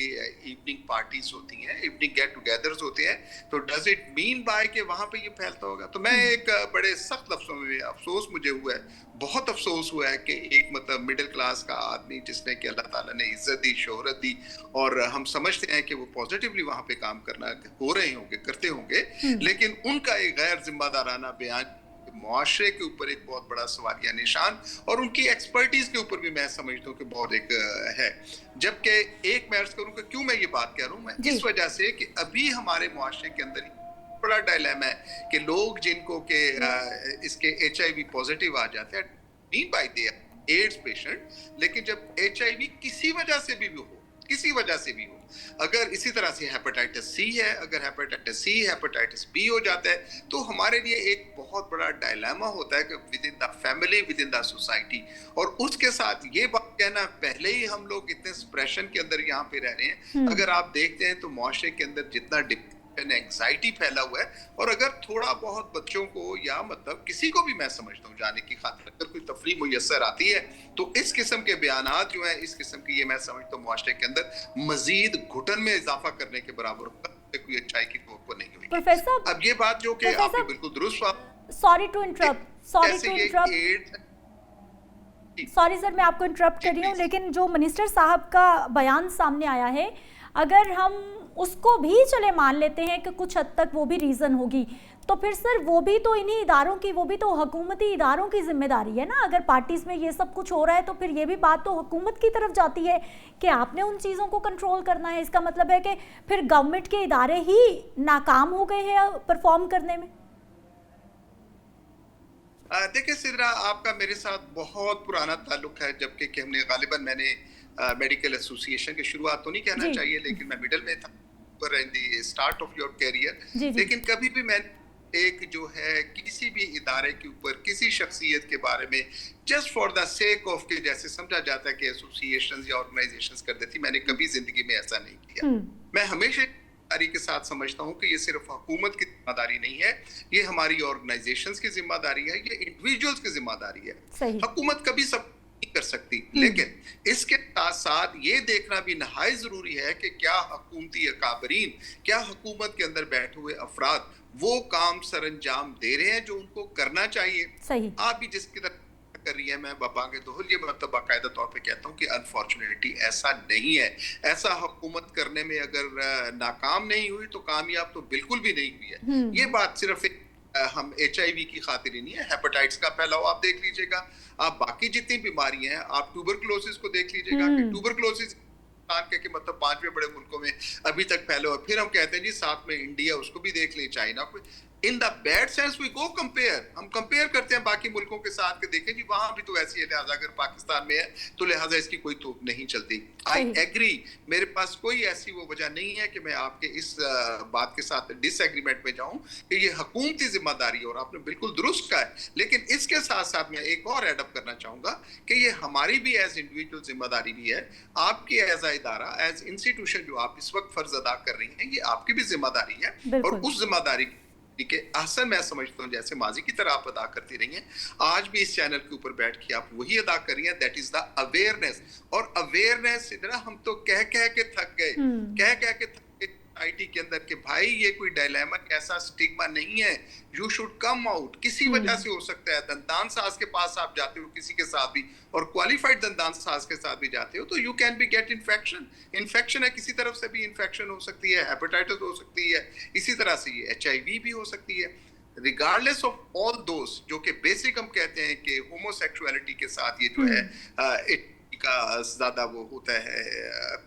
इवनिंग पार्टीज होती हैं, इवनिंग गेट टुगेदर्स होते हैं, तो डज इट मीन बाय कि वहाँ पे ये फैलता होगा? तो मैं एक बड़े सख्त लफ्जों में अफसोस मुझे हुआ है, बहुत अफसोस हुआ है कि एक मतलब मिडिल क्लास का आदमी जिसने कि अल्लाह ताला ने इज्जत दी, शोहरत दी, और हम समझते हैं कि वो पॉजिटिवली वहाँ पे काम करना हो रहे होंगे, करते होंगे, लेकिन उनका एक गैर जिम्मेदाराना बयान मुआशरे के ऊपर एक बहुत बड़ा सवालिया निशान और उनकी एक्सपर्टीज के ऊपर भी मैं समझता हूँ कि बहुत एक है। जबकि एक मैं अर्ज करूँ कि क्यों मैं ये बात कह रहा हूँ, मैं इस वजह से कि अभी हमारे मुआशरे के अंदर बड़ा डायलेमा है कि लोग जिनको के इसके HIV पॉजिटिव आ जाते हैं, नहीं बाय दे एड्स पेशेंट, लेकिन जब HIV किसी वजह से भी हो, किसी वजह से भी हो, अगर इसी तरह से हेपेटाइटिस C है, अगर हेपेटाइटिस C, हेपेटाइटिस B हो जाता है, तो हमारे लिए एक बहुत बड़ा डायलेमा होता है कि with in the family, with in the society. और उसके साथ ये बात कहना, पहले ही हम लोग इतने स्प्रेशन के अंदर यहाँ पे रह रहे हैं, अगर आप देखते हैं तो मुआशरे के अंदर जितना एंग्जाइटी फैला हुआ है, और अगर थोड़ा बहुत बच्चों को या मतलब किसी को भी मैं समझता हूँ जाने की खातिर अगर कोई तफरीह मुयस्सर आती है, तो इस किस्म के बयानात जो है, इस किस्म की, ये मैं समझता हूँ मुआशरे के अंदर मजीद घुटन में इजाफा करने के बराबर होगा, कोई अच्छाई की तवक्को नहीं होगी। प्रोफेसर, अब ये बात जो कि आपने बिल्कुल दुरुस्त, sorry to interrupt sorry sir, मैं आपको इंटरप्ट कर रही हूँ, लेकिन जो मिनिस्टर साहब का बयान सामने आया है, अगर हम उसको भी चले मान लेते हैं कि कुछ हद तक वो भी रीज़न होगी, तो फिर सर वो भी तो इन्हीं इदारों की, वो भी तो हुकूमती इदारों की जिम्मेदारी है ना। अगर पार्टीज में ये सब कुछ हो रहा है तो फिर ये भी बात तो हुकूमत की तरफ जाती है कि आपने उन चीज़ों को कंट्रोल करना है। इसका मतलब है कि फिर गवर्नमेंट के इदारे ही नाकाम हो गए हैं परफॉर्म करने में। देखिए सिद्रा, आपका मेरे साथ बहुत पुराना ताल्लुक है, जबकि कि हमने गालिबन मैंने मेडिकल एसोसिएशन की शुरुआत तो नहीं कहना चाहिए, लेकिन मैं मिडल में था in the start of your career. लेकिन कभी भी मैं एक जो है किसी भी इदारे के ऊपर किसी शख्सियत के बारे में just for the sake of के जैसे समझा जाता है कि एसोसिएशंस या ऑर्गेनाइजेशंस कर देती, मैंने कभी जिंदगी में ऐसा नहीं किया। मैं हमेशा के साथ समझता हूं कि ये सिर्फ हुकूमत की जिम्मेदारी नहीं है, ये हमारी ऑर्गेनाइजेशंस की जिम्मेदारी है, ये इंडिविजुअल्स की जिम्मेदारी है। हुकूमत कभी सब नहीं कर सकती, लेकिन इसके साथ साथ ये देखना भी नहायत जरूरी है कि क्या हुकूमती अकाबरीन, क्या हुकूमत के अंदर बैठे हुए अफराद वो काम सरअंजाम दे रहे हैं जो उनको करना चाहिए। आप भी जिसकी तरफ कर रही है, मैं बाबांगे दोहल ये मतलब बाकायदा तौर पे कहता हूँ कि अनफॉर्चुनेटली ऐसा नहीं है। ऐसा हुकूमत करने में अगर नाकाम नहीं हुई तो कामयाब तो बिल्कुल भी नहीं हुई है। ये बात सिर्फ हम HIV की खातिर ही नहीं है, हेपेटाइटिस का फैलाव आप देख लीजिएगा, आप बाकी जितनी बीमारियां हैं, आप ट्यूबरकुलोसिस को देख लीजिएगा कि ट्यूबरकुलोसिस के मतलब 5वें बड़े मुल्कों में अभी तक फैला हुआ। फिर हम कहते हैं जी साथ में इंडिया, उसको भी देख लें, चाइना को। In the bad sense we go compare, हम कंपेयर करते हैं बाकी मुल्कों के साथ के, देखें जी वहां भी तो ऐसी है, लिहाजा अगर पाकिस्तान में है तो लिहाजा इसकी कोई तोप नहीं चलती। आई एग्री, मेरे पास कोई ऐसी वो वजह नहीं है कि मैं आपके इस बात के साथ डिसएग्रीमेंट में जाऊं कि ये हुकूमती जिम्मेदारी है, और आपने बिल्कुल दुरुस्त कहा है। लेकिन इसके साथ साथ मैं एक और एड अप करना चाहूंगा कि ये हमारी भी एज इंडिविजुअल जिम्मेदारी भी है, आपकी एज इदारा, एज इंस्टीट्यूशन जो आप इस वक्त फर्ज अदा कर रही हैं, ये आपकी भी जिम्मेदारी है। और उस जिम्मेदारी के अहसन मैं समझता हूँ जैसे माजी की तरह आप अदा करती रही हैं, आज भी इस चैनल के ऊपर बैठ के आप वही अदा कर रही हैं, दैट इज द अवेयरनेस। और अवेयरनेस इतना हम तो कह कह के थक गए, कह कह के थक गए आईटी के अंदर कि भाई ये कोई डायलेमा, ऐसा स्टिग्मा नहीं है, यू शुड कम आउट। किसी वजह से हो सकता है, दंतान साज के पास आप जाते हो किसी के साथ भी, और क्वालिफाइड दंतान साज के साथ भी जाते हो, तो you can be get infection है, किसी तरफ से भी इन्फेक्शन हो सकती है, हेपेटाइटिस हो सकती है, इसी तरह से ये HIV भी हो सकती है। रिगार्डलेस ऑफ ऑल दोस, जो कि बेसिक हम कहते हैं कि होमोसेक्सुअलिटी के साथ ये जो है का ज्यादा वो होता है,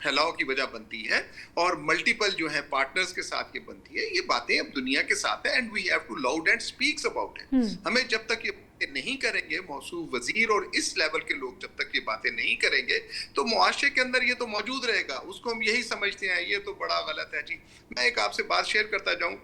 फैलाव की वजह बनती है, और मल्टीपल जो है पार्टनर्स के साथ ये बनती है, ये बातें अब दुनिया के साथ है, and we have to loud and speaks about it. हमें जब तक ये नहीं करेंगे, मौसूफ वजीर और इस लेवल के लोग जब तक ये बातें नहीं करेंगे, तो मुआशरे के अंदर ये तो मौजूद रहेगा, उसको हम यही समझते हैं ये तो बड़ा गलत है जी। मैं एक आपसे बात शेयर करता जाऊं,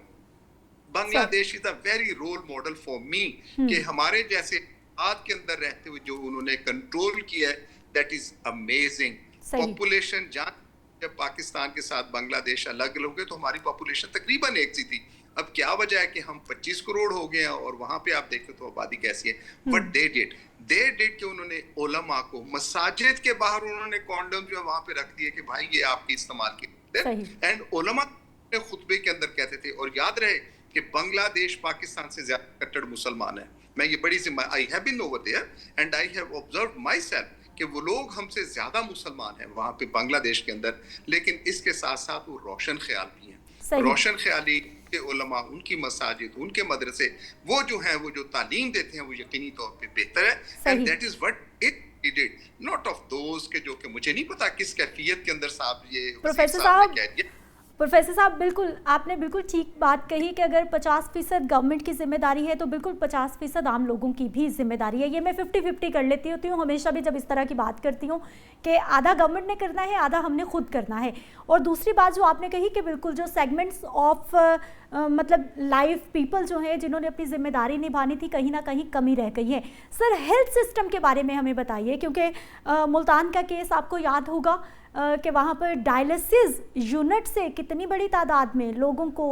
Bangladesh is a very role model for me, कि हमारे जैसे आज के अंदर रहते हुए जो उन्होंने कंट्रोल किया है, दैट इज अमेजिंग। पॉपुलेशन जब पाकिस्तान के साथ बांग्लादेश अलग अलग हो गए तो हमारी पॉपुलेशन तकरीबन एक सी थी। अब क्या वजह है कि हम 25 करोड़ हो गए हैं, और वहां पे आप देखते तो आबादी कैसी है। बट दे डिड कि उन्होंने उलमा को मसाजिद के बाहर उन्होंने कॉन्डम जो है वहां पे रख दिए कि भाई ये आपकी इस्तेमाल की, एंड उलमा खुतबे के अंदर कहते थे। और याद रहे कि बांग्लादेश पाकिस्तान से ज्यादा कट्टर मुसलमान है। मैं ये बड़ी I have been over there and I have observed myself कि वो लोग हमसे ज्यादा मुसलमान हैं वहां पे बांग्लादेश के अंदर, लेकिन इसके साथ साथ वो रोशन ख्याल भी हैं। रोशन ख्याली के उलमा, उनकी मसाजिद, उनके मदरसे, वो जो हैं वो जो तालीम देते हैं वो यकीनी तौर पे बेहतर है, and that is what it did, not of those के जो कि मुझे नहीं पता किस कैफियत के अंदर साहब ये प्रोफेसर साहब बिल्कुल आपने बिल्कुल ठीक बात कही कि अगर 50% गवर्नमेंट की जिम्मेदारी है तो बिल्कुल 50% आम लोगों की भी जिम्मेदारी है। ये मैं 50-50 कर लेती होती हूँ हमेशा भी जब इस तरह की बात करती हूँ कि आधा गवर्नमेंट ने करना है, आधा हमने खुद करना है। और दूसरी बात जो आपने कही कि बिल्कुल जो सेगमेंट्स ऑफ मतलब लाइफ पीपल जो हैं जिन्होंने अपनी जिम्मेदारी निभानी थी, कहीं ना कहीं कमी रह गई है। सर हेल्थ सिस्टम के बारे में हमें बताइए, क्योंकि मुल्तान का केस आपको याद होगा कि वहाँ पर डायलिसिस यूनिट से कितनी बड़ी तादाद में लोगों को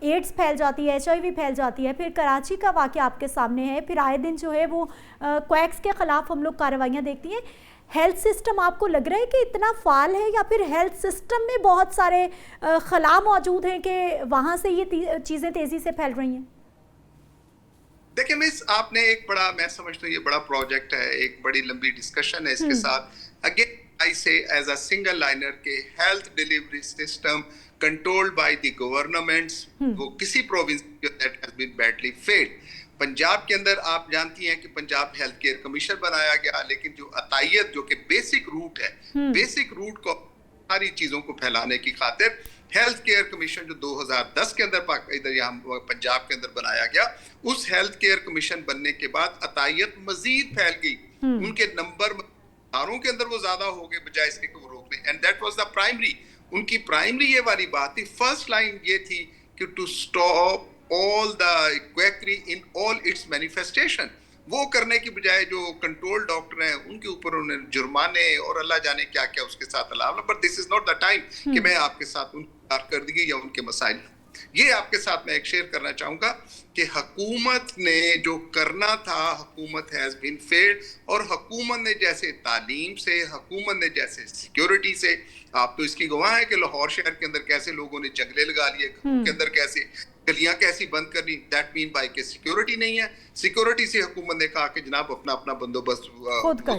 एड्स फैल जाती है, HIV फैल जाती है। फिर कराची का वाक़या आपके सामने है, फिर आए दिन जो है वो क्वैक्स के ख़िलाफ़ हम लोग कार्रवाइयाँ देखती हैं। हेल्थ सिस्टम आपको लग रहा है कि इतना फाल है, या फिर हेल्थ सिस्टम में बहुत सारे खला मौजूद हैं कि वहाँ से ये चीज़ें तेज़ी से फैल रही हैं? देखिए मिस, आपने एक बड़ा, मैं समझता हूँ ये बड़ा प्रोजेक्ट है, एक बड़ी लंबी डिस्कशन है इसके साथ। Again I say as a single liner के health delivery system controlled by the governments, वो किसी province that has been badly failed. Punjab के अंदर आप जानती हैं कि पंजाब हेल्थ केयर कमीशन बनाया गया, लेकिन जो अतायत जो कि बेसिक रूट है, बेसिक रूट को सारी चीजों को फैलाने की खातिर हेल्थ केयर कमीशन जो 2010 के अंदर इधर यहाँ पंजाब के अंदर बनाया गया, उस हेल्थ केयर कमीशन बनने के बाद अतायत मजीद फैल गई, उनके नंबर के अंदर वो ज्यादा हो गए बजाय इसके कि वो रोक लें, and that was the primary, उनकी प्राइमरी ये वाली बात थी, फर्स्ट लाइन ये थी कि to stop all the quackery in all its manifestation. वो करने की बजाय जो कंट्रोल डॉक्टर हैं उनके ऊपर उन्हें जुर्माने और अल्लाह जाने क्या क्या उसके साथ अलावा, but this is not the time कि मैं आपके साथ उनकी कारकर्दगी या उनके मसाइल, ये आपके साथ मैं एक शेयर करना चाहूंगा कि हुकूमत ने जो करना था, हुकूमत हैज बीन फेल्ड, और हुकूमत ने जैसे तालीम से, हुकूमत ने जैसे सिक्योरिटी से, आप तो इसकी गवाह है कि लाहौर शहर के अंदर कैसे लोगों ने जंगले लगा लिए, के अंदर कैसे गलियां कैसी बंद करनी, दैट मीन बाय के सिक्योरिटी नहीं है, सिक्योरिटी से हुकूमत ने कहा कि जनाब अपना अपना बंदोबस्त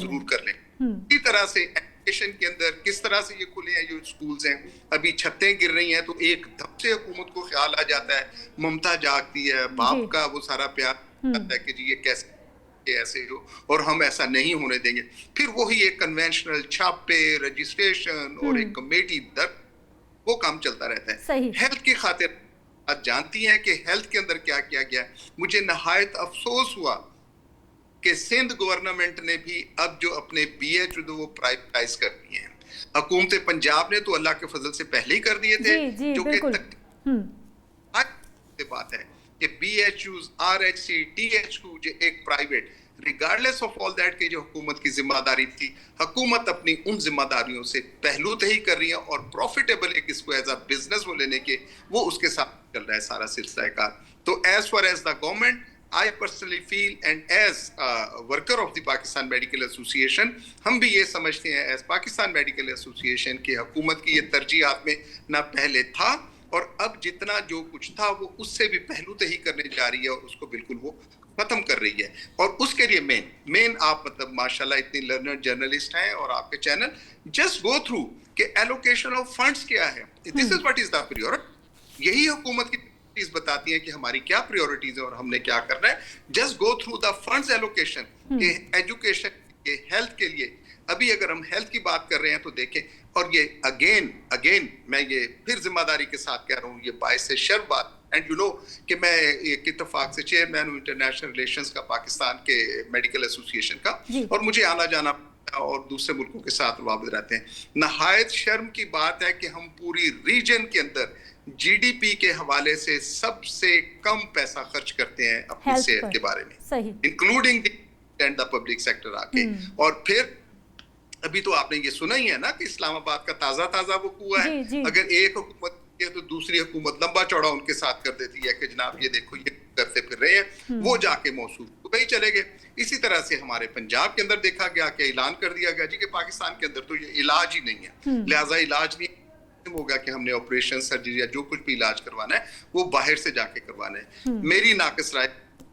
जरूर कर लें। इसी तरह से एजुकेशन के अंदर किस तरह से ये खुले हैं जो स्कूल्स हैं, अभी छतें गिर रही हैं तो एक धम से हुकूमत को ख्याल आ जाता है, ममता जागती है, बाप का वो सारा प्यार आता है कि जी ये कैसे ऐसे हो और हम ऐसा नहीं होने देंगे, फिर वही एक कन्वेंशनल छापे, रजिस्ट्रेशन और एक कमेटी दर, वो काम चलता रहता है। हेल्थ की खातिर आप जानती हैं कि हेल्थ के अंदर क्या किया गया, मुझे नहायत अफसोस हुआ कि सिंध गवर्नमेंट ने भी अब जो अपने BH वो प्राइवेटाइज कर दिए हैं, हुकूमत पंजाब ने तो अल्लाह के फजल से पहले ही कर दिए थे, जो कि बात है कि BHUs, RHC, DHQ जो एक private, regardless of all that की जो हुकूमत की जिम्मेदारी थी, हुकूमत अपनी उन जिम्मेदारियों से पहलू तही कर रही है और प्रॉफिटेबल एक इसको एज अ बिजनेस वो लेने के वो उसके साथ चल रहा है सारा सिलसिला कार। तो as far as the government, I personally feel and as a worker of the Pakistan Medical Association, हम भी ये समझते हैं as Pakistan Medical Association कि हुकूमत की ये तरजीहात में ना पहले था और अब जितना जो कुछ था वो उससे भी पहलू तही करने जा रही है और उसको बिल्कुल वो खत्म कर रही है। और उसके लिए मेन आप मतलब माशाल्लाह इतनी लर्नर जर्नलिस्ट हैं और आपके चैनल जस्ट गो थ्रू कि एलोकेशन ऑफ फंड्स क्या है, this is what is the priority, यही हुकूमत की बताती है कि हमारी क्या प्रायोरिटीज है और हमने क्या करना है। Just go through the funds allocation के एजुकेशन के हेल्थ के लिए, अभी अगर हम हेल्थ की बात कर रहे हैं तो देखें, और ये अगेन मैं ये फिर जिम्मेदारी के साथ कह रहा हूँ, ये बायस शर्म बात, एंड यू नो कि मैं एक इत्तेफाक से चेयरमैन हूँ इंटरनेशनल रिलेशंस का पाकिस्तान के मेडिकल एसोसिएशन का, और मुझे आना जाना और दूसरे मुल्कों के साथ वाबद रहते हैं। नहायत शर्म की बात है कि हम पूरी रीजन के अंदर GDP के हवाले से सबसे कम पैसा खर्च करते हैं अपनी सेहत के बारे में, इंक्लूडिंग द पब्लिक सेक्टर आके। और फिर अभी तो आपने ये सुना ही है ना कि इस्लामाबाद का ताजा वो कुआ है, अगर एक हुकूमत है तो दूसरी हुकूमत लंबा चौड़ा उनके साथ कर देती है कि जनाब ये देखो ये करते फिर रहे हैं, वो जाके मौसूल दुबई चले गए। इसी तरह से हमारे पंजाब के अंदर देखा गया कि ऐलान कर दिया गया जी कि पाकिस्तान के अंदर तो ये इलाज ही नहीं है, लिहाजा इलाज नहीं होगा कि हमने ऑपरेशन, सर्जरी या जो कुछ भी इलाज करवाना है वो बाहर से जाके करवाना है। मेरी नाक़िस राय,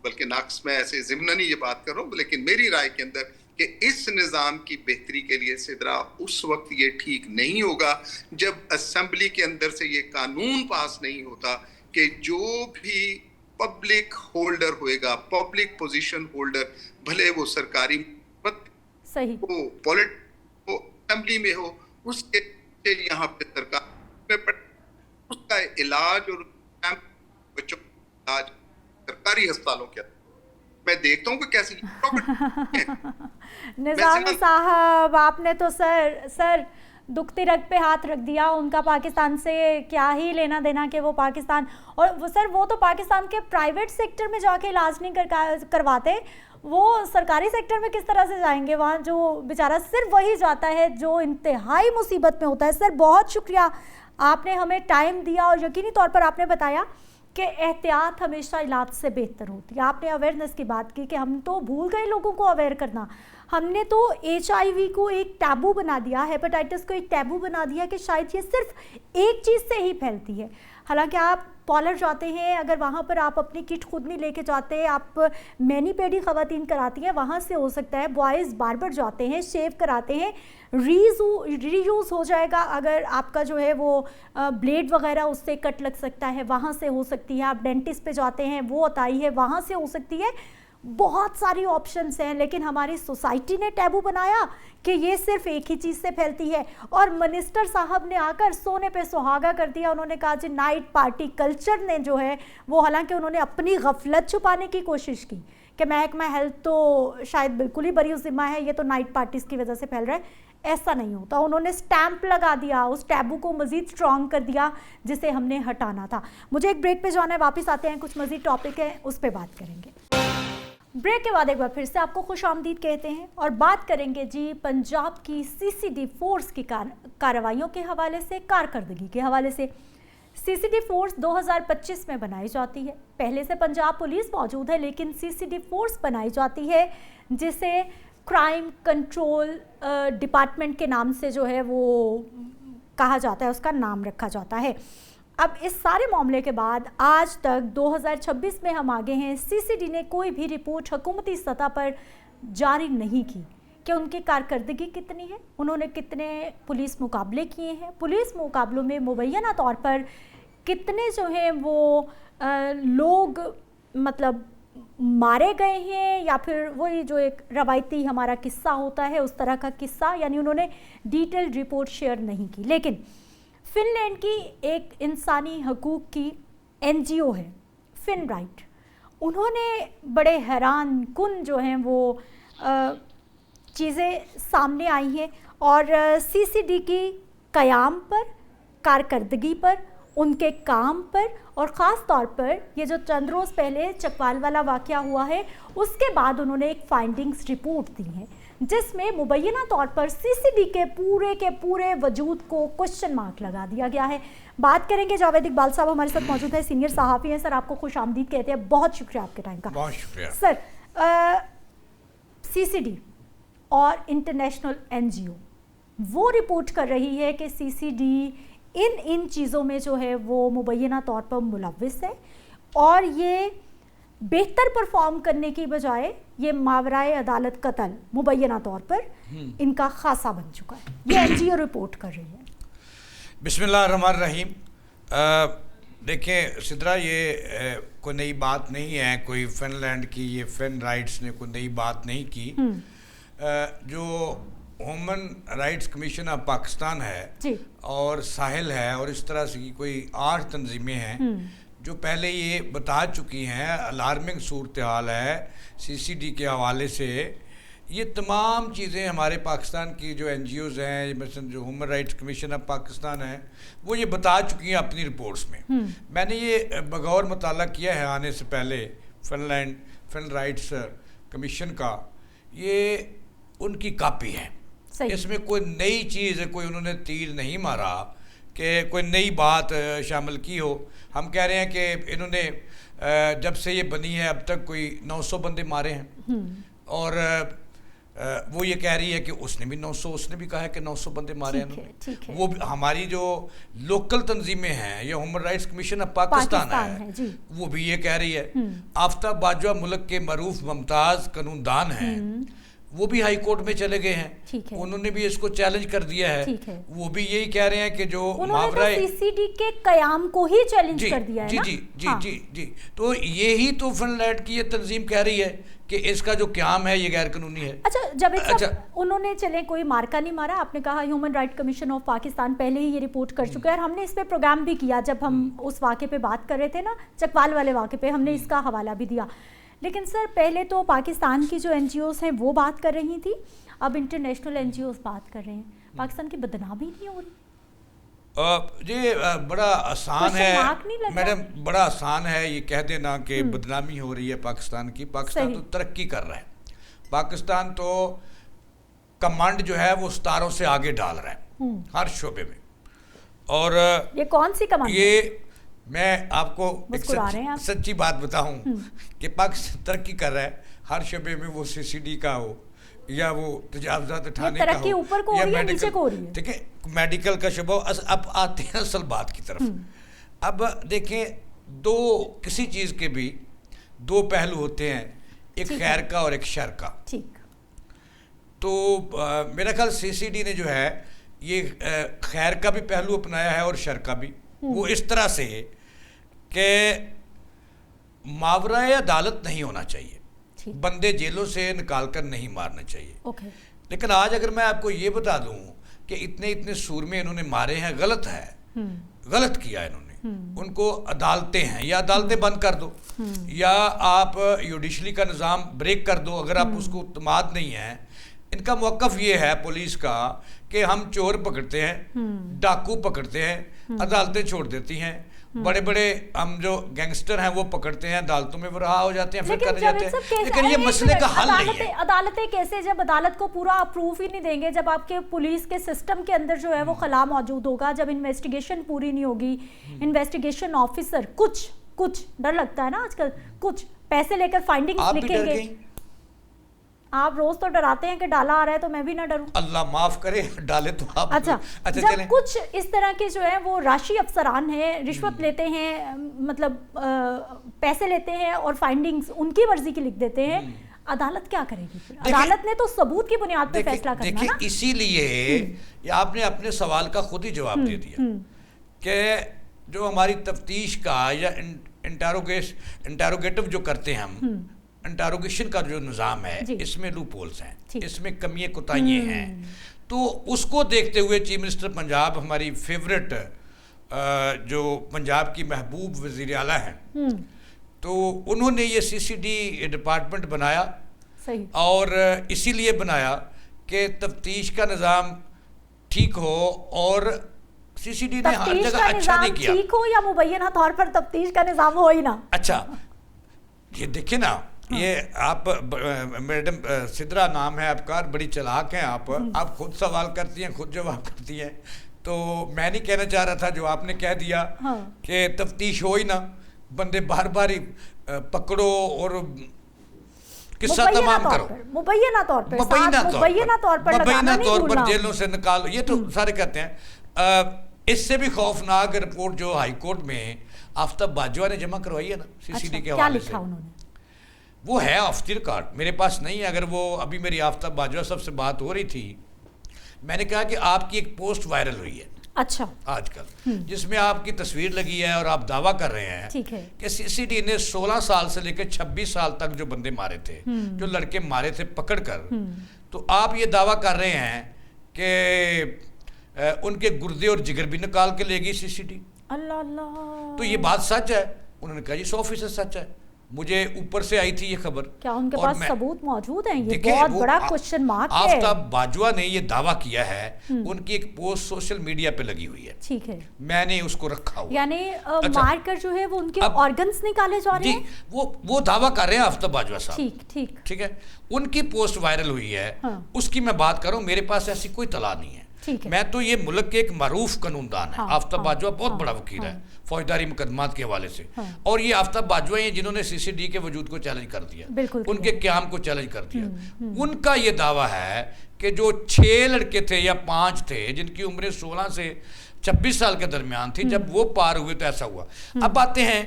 बल्कि नाक़िस मैं ऐसे ज़िम्नन ही ये बात कर रहा हूँ, लेकिन मेरी राय के अंदर कि इस निज़ाम की बेहतरी के लिए सिदरा उस वक्त ये ठीक नहीं होगा जब असेंबली के अंदर से ये कानून पास नहीं होता कि जो भी पब्लिक होल्डर होएगा, पब्लिक पोजीशन होल्डर, भले वो सरकारी सही हो, पॉलिटिक्स हो, असेंबली में हो, उसके यहाँ पे सरकार में उसका इलाज और बच्चों का इलाज सरकारी अस्पतालों के मैं देखता हूँ कि कैसे निजामी साहब, आपने तो सर दुखती रग पे हाथ रख दिया। उनका पाकिस्तान से क्या ही लेना देना कि वो पाकिस्तान, और वो सर वो तो पाकिस्तान के प्राइवेट सेक्टर में जाके इलाज नहीं करवाते, वो सरकारी सेक्टर में किस तरह से जाएंगे? वहाँ जो बेचारा सिर्फ वही जाता है जो इंतहाई मुसीबत में होता है। सर बहुत शुक्रिया, आपने हमें टाइम दिया और यकीनी तौर पर आपने बताया कि एहतियात हमेशा इलाज से बेहतर होती है। आपने अवेयरनेस की बात की कि हम तो भूल गए लोगों को अवेयर करना। हमने तो HIV को एक टैबू बना दिया, हेपेटाइटिस को एक टैबू बना दिया कि शायद ये सिर्फ एक चीज़ से ही फैलती है। हालांकि आप पार्लर जाते हैं, अगर वहाँ पर आप अपनी किट खुद नहीं लेके जाते, आप मैनी पेडी ख़वातीन कराती हैं, वहाँ से हो सकता है। बॉयज़ बार्बर जाते हैं, शेव कराते हैं, रीयूज़ हो जाएगा। अगर आपका जो है वो ब्लेड वगैरह उससे कट लग सकता है, वहाँ से हो सकती है। आप डेंटिस्ट पे जाते हैं, वो अताई है, वहाँ से हो सकती है। बहुत सारी ऑप्शंस हैं, लेकिन हमारी सोसाइटी ने टैबू बनाया कि ये सिर्फ एक ही चीज़ से फैलती है। और मिनिस्टर साहब ने आकर सोने पे सुहागा कर दिया। उन्होंने कहा जी नाइट पार्टी कल्चर ने जो है वो, हालांकि उन्होंने अपनी गफलत छुपाने की कोशिश की कि महकमा हेल्थ तो शायद बिल्कुल ही बरी ज़िम्मा है, ये तो नाइट पार्टीज़ की वजह से फैल रहा है। ऐसा नहीं होता। उन्होंने स्टैंप लगा दिया, उस टैबू को मज़ीद स्ट्रॉन्ग कर दिया जिसे हमने हटाना था। मुझे एक ब्रेक पे जाना है, वापस आते हैं, कुछ मज़ीद टॉपिक है उस पर बात करेंगे। ब्रेक के बाद एक बार फिर से आपको खुश आमदीद कहते हैं और बात करेंगे जी पंजाब की सीसीडी फोर्स की कार्रवाइयों के हवाले से, कारकर्दगी के हवाले से। सीसीडी फोर्स 2025 में बनाई जाती है। पहले से पंजाब पुलिस मौजूद है, लेकिन सीसीडी फोर्स बनाई जाती है जिसे क्राइम कंट्रोल डिपार्टमेंट के नाम से जो है वो कहा जाता है, उसका नाम रखा जाता है। अब इस सारे मामले के बाद आज तक 2026 में हम आगे हैं, सीसीडी ने कोई भी रिपोर्ट हुकूमती सतह पर जारी नहीं की कि उनकी कारकर्दगी कितनी है, उन्होंने कितने पुलिस मुकाबले किए हैं, पुलिस मुकाबलों में मुबैना तौर पर कितने जो हैं वो लोग मतलब मारे गए हैं, या फिर वही जो एक रवायती हमारा किस्सा होता है उस तरह का किस्सा, यानी उन्होंने डिटेल्ड रिपोर्ट शेयर नहीं की। लेकिन फिनलैंड की एक इंसानी हकूक़ की एनजीओ है फिन राइट, उन्होंने बड़े हैरान कुन जो हैं वो चीज़ें सामने आई हैं और सीसीडी की क़याम पर, कारकर्दगी पर, उनके काम पर, और ख़ास तौर पर ये जो चंद रोज़ पहले चकवाल वाला वाक़या हुआ है उसके बाद उन्होंने एक फाइंडिंग्स रिपोर्ट दी है जिसमें मुबैना तौर पर सीसीडी के पूरे वजूद को क्वेश्चन मार्क लगा दिया गया है। बात करेंगे, जावेद इकबाल साहब हमारे साथ मौजूद है, सीनियर सहाफ़ी हैं। सर आपको खुश आमदीद कहते हैं, बहुत शुक्रिया आपके टाइम का। बहुत शुक्रिया सर। सीसीडी और इंटरनेशनल एनजीओ वो रिपोर्ट कर रही है कि सीसीडी इन चीज़ों में जो है वो मुबैना तौर पर मुलव्विस है और ये बेहतर परफॉर्म करने की बजाय ये मावराए अदालत कत्ल मुबैना तौर पर इनका खासा बन चुका है। ये एनजीओ रिपोर्ट कर रही है। बिस्मिल्लाहिर्रहमानिर्रहीम। देखें सिद्रा, ये कोई नई बात नहीं है, कोई फिनलैंड की ये फिन राइट्स ने कोई नई बात नहीं की। जो human rights commission of Pakistan है जी, और साहिल है और इस तरह से कोई 8 तंजीमें हैं जो पहले ये बता चुकी हैं अलार्मिंग सूरत हाल है सीसीडी के हवाले से। ये तमाम चीज़ें हमारे पाकिस्तान की जो एनजीओज़ हैं, मिसल जो human rights commission of Pakistan है, वो ये बता चुकी हैं अपनी रिपोर्ट्स में। मैंने ये बगौर मुताला किया है आने से पहले फिन राइट्स कमीशन का, ये उनकी कापी है। इसमें कोई नई चीज़, कोई उन्होंने तीर नहीं मारा कि कोई नई बात शामिल की हो। हम कह रहे हैं कि इन्होंने जब से ये बनी है अब तक कोई 900 बंदे मारे हैं और वो ये कह रही है कि उसने भी 900, उसने भी कहा है कि 900 बंदे मारे हैं। वो हमारी जो लोकल तंजीमें हैं, ये human rights commission of Pakistan है, वो भी ये कह रही है। आफ्ताब बाजवा मुल्क के मरूफ मुमताज़ कानूनदान हैं, वो भी हाई कोर्ट में चले गए हैं, उन्होंने भी इसको चैलेंज कर दिया है। वो भी यही कह रहे हैं कि जो मावरा सीसीडी के कयाम को ही चैलेंज कर दिया है। जी। तो यही तो फिनलैंड की ये तंजीम कह रही है कि इसका जो क्याम है ये गैर कानूनी है। अच्छा जावेद साहब, उन्होंने चले कोई मार्का नहीं मारा। आपने कहा human right commission of Pakistan पहले ही ये रिपोर्ट कर चुका है और हमने इस पे प्रोग्राम भी किया जब हम उस वाक़े पे बात कर रहे थे ना, चकवाल वाले वाक़े पे, हमने इसका हवाला भी दिया। लेकिन सर पहले तो पाकिस्तान की जो एनजीओज़ हैं वो बात कर रही थी, अब इंटरनेशनल एनजीओज़ बात कर रहे हैं। पाकिस्तान की बदनामी नहीं हो रही? ये बड़ा आसान है मैडम, बड़ा आसान है ये कह देना कि बदनामी हो रही है पाकिस्तान की। पाकिस्तान तो तरक्की कर रहा है, पाकिस्तान तो कमांड जो है वो सितारों से आगे डाल रहा है हर शोबे में। और ये कौन सी कमांड? ये मैं आपको एक सच्ची बात बताऊं कि पाकिस्तान तरक्की कर रहा है हर शोबे में, वो सीसीडी का हो या वो तजावजात उठाने का हो ऊपर को या नीचे को हो रही है। ठीक है, मेडिकल का शोबा। अब आते हैं असल बात की तरफ। अब देखें, किसी चीज़ के भी दो पहलू होते हैं, एक खैर का और एक शर का। ठीक। तो मेरा ख्याल सीसीडी ने जो है ये खैर का भी पहलू अपनाया है और शर का भी। वो इस तरह से कि मावराए अदालत नहीं होना चाहिए, बंदे जेलों से निकाल कर नहीं मारने चाहिए। ओके। लेकिन आज अगर मैं आपको ये बता दूं कि इतने इतने सूरमे इन्होंने मारे हैं, गलत है, गलत किया इन्होंने। उनको अदालतें हैं, या अदालतें बंद कर दो या आप जुडिशरी का निज़ाम ब्रेक कर दो अगर आप उसको उतमाद नहीं है। इनका मौक़िफ़ ये है पुलिस का कि हम चोर पकड़ते हैं, डाकू पकड़ते हैं, अदालतें छोड़ देती हैं, बड़े बड़े हम जो गैंगस्टर हैं वो पकड़ते हैं, अदालतों में वो रहा हो जाते हैं, फिर करने जाते हैं। लेकिन ये मसले का हल नहीं है। अदालतें कैसे, जब अदालत को पूरा अप्रूव ही नहीं देंगे, जब आपके पुलिस के सिस्टम के अंदर जो है वो खला मौजूद होगा, जब इन्वेस्टिगेशन पूरी नहीं होगी, इन्वेस्टिगेशन ऑफिसर कुछ डर लगता है ना आजकल, कुछ पैसे लेकर फाइंडिंग्स लिखेंगे। आप रोज तो डराते हैं कि डाला आ रहा है, तो मैं भी ना डरूं। अल्लाह माफ करे, डाले तो आप। अच्छा जब चलें। कुछ इस तरह के जो है वो राशि अफसरान हैं, रिश्वत लेते हैं, मतलब पैसे लेते हैं और फाइंडिंग्स उनकी मर्जी की लिख देते हैं, अदालत क्या करेगी फिर? अदालत ने तो सबूत की बुनियाद पर फैसला करना ना। इसीलिए आपने अपने सवाल का खुद ही जवाब दे दिया कि जो हमारी तफ्तीश का या इंटेरोगेटिव जो करते हैं हम, इंटेरोगेशन का जो निज़ाम है, इसमें लूप होल्स हैं, इसमें कमियां कोताहियां हैं। तो उसको देखते हुए चीफ मिनिस्टर पंजाब, हमारी फेवरेट जो पंजाब की महबूब वज़ीर आला हैं, तो उन्होंने ये सीसीडी डिपार्टमेंट बनाया। सही। और इसीलिए बनाया कि तफ्तीश का निज़ाम ठीक हो, और सीसीडी ने हर जगह अच्छा नहीं किया। ठीक हो या मुबैना तौर पर तफ्तीश का निज़ाम हो ही ना। अच्छा, ये देखिए ना, ये आप मैडम सिद्रा नाम है आपका, बड़ी चालाक हैं आप खुद सवाल करती हैं, खुद जवाब करती हैं। तो मैं नहीं कहना चाह रहा था जो आपने कह दिया कि तफ्तीश हो ही ना, बंदे बार बार ही पकड़ो और किस्सा तमाम करो, मुबैना तौर पर जेलों से निकालो, ये तो सारे कहते हैं। इससे भी खौफनाक रिपोर्ट जो हाई कोर्ट में आफ्ताब बाजवा ने जमा करवाई है ना सीसीडी के हवाले से, वो है ऑफ द रिकॉर्ड, मेरे पास नहीं है। अगर वो अभी मेरी आफ्ताब बाजवा साहब से बात हो रही थी, मैंने कहा कि आपकी एक पोस्ट वायरल हुई है अच्छा आजकल, जिसमें आपकी तस्वीर लगी है और आप दावा कर रहे हैं कि सीसीडी ने 16 साल से लेकर 26 साल तक जो बंदे मारे थे, जो लड़के मारे थे पकड़कर, तो आप ये दावा कर रहे हैं कि उनके गुर्दे और जिगर भी निकाल के लेगी सीसीडी। अल्लाह अल्लाह। तो ये बात सच है? उन्होंने कहा जी 100% सच है, मुझे ऊपर से आई थी ये खबर। क्या उनके पास सबूत मौजूद हैं? ये बहुत बड़ा क्वेश्चन मार्क है। आफ्ताब बाजवा ने ये दावा किया है, उनकी एक पोस्ट सोशल मीडिया पे लगी हुई है, ठीक है, मैंने उसको रखा हुआ। यानी मारकर जो है वो उनके ऑर्गन्स निकाले जा रहे हैं। वो दावा कर रहे हैं आफ्ताब बाजवा साहब। ठीक है, उनकी पोस्ट वायरल हुई है, उसकी मैं बात करूं, मेरे पास ऐसी कोई तला नहीं है। मैं तो ये मुल्क के एक मारूफ कानूनदान है। आफ्ताब बाजवा बहुत बड़ा वकील है फौजदारी मुकदमात के हवाले से, और ये आफ्ताब बाजवा हैं जिन्होंने सीसीडी के वजूद को चैलेंज कर दिया, उनके क़याम को चैलेंज कर दिया। उनका ये दावा है कि जो 6 लड़के थे या 5 थे जिनकी उम्रें 16 से 26 साल के दरमियान थी, जब वो पार हुए तो ऐसा हुआ। अब बातें हैं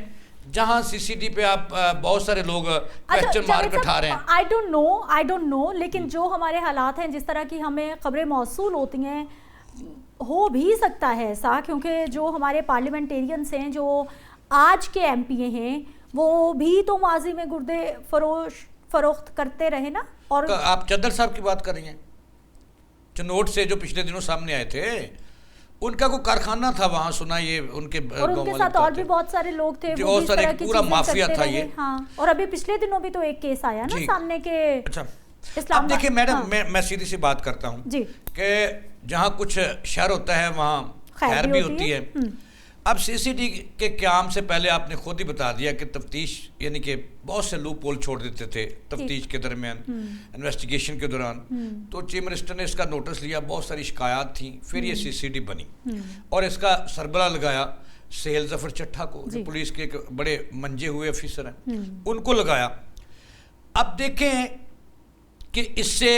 जहां सीसीडी पे आप बहुत सारे लोग क्वेश्चन मार्क उठा रहे हैं। आई डोंट नो, लेकिन जो हमारे हालात हैं, जिस तरह की हमें खबरें मौसूल होती हैं, हो भी सकता है ऐसा, क्योंकि जो हमारे पार्लियामेंटेरियंस हैं, जो आज के एमपीए हैं, वो भी तो माजी में गुर्दे फरोख्त करते रहे ना। और आप चद्दर साहब की बात कर रही हैं, चनोट से जो पिछले दिनों सामने आए थे, उनका कोई कारखाना था वहाँ, सुना ये उनके साथ और भी बहुत सारे लोग थे, बहुत सारे, पूरा माफिया था ये। हाँ, और अभी पिछले दिनों भी तो एक केस आया ना सामने के। अच्छा, अब देखिए मैडम, मैं सीधी सी बात करता हूँ कि जहाँ कुछ शर होता है वहाँ खैर भी होती है। अब सीसीडी के क़याम से पहले आपने खुद ही बता दिया कि तफ्तीश, यानी कि बहुत से लूप होल छोड़ देते थे तफ्तीश के दरमियान, इन्वेस्टिगेशन के दौरान। तो चीफ मिनिस्टर ने इसका नोटिस लिया, बहुत सारी शिकायत थी, फिर ये सीसीडी बनी और इसका सरबराह लगाया सेहल जफर चट्ठा को, जो पुलिस के एक बड़े मंजे हुए ऑफिसर हैं, उनको लगाया। अब देखें कि इससे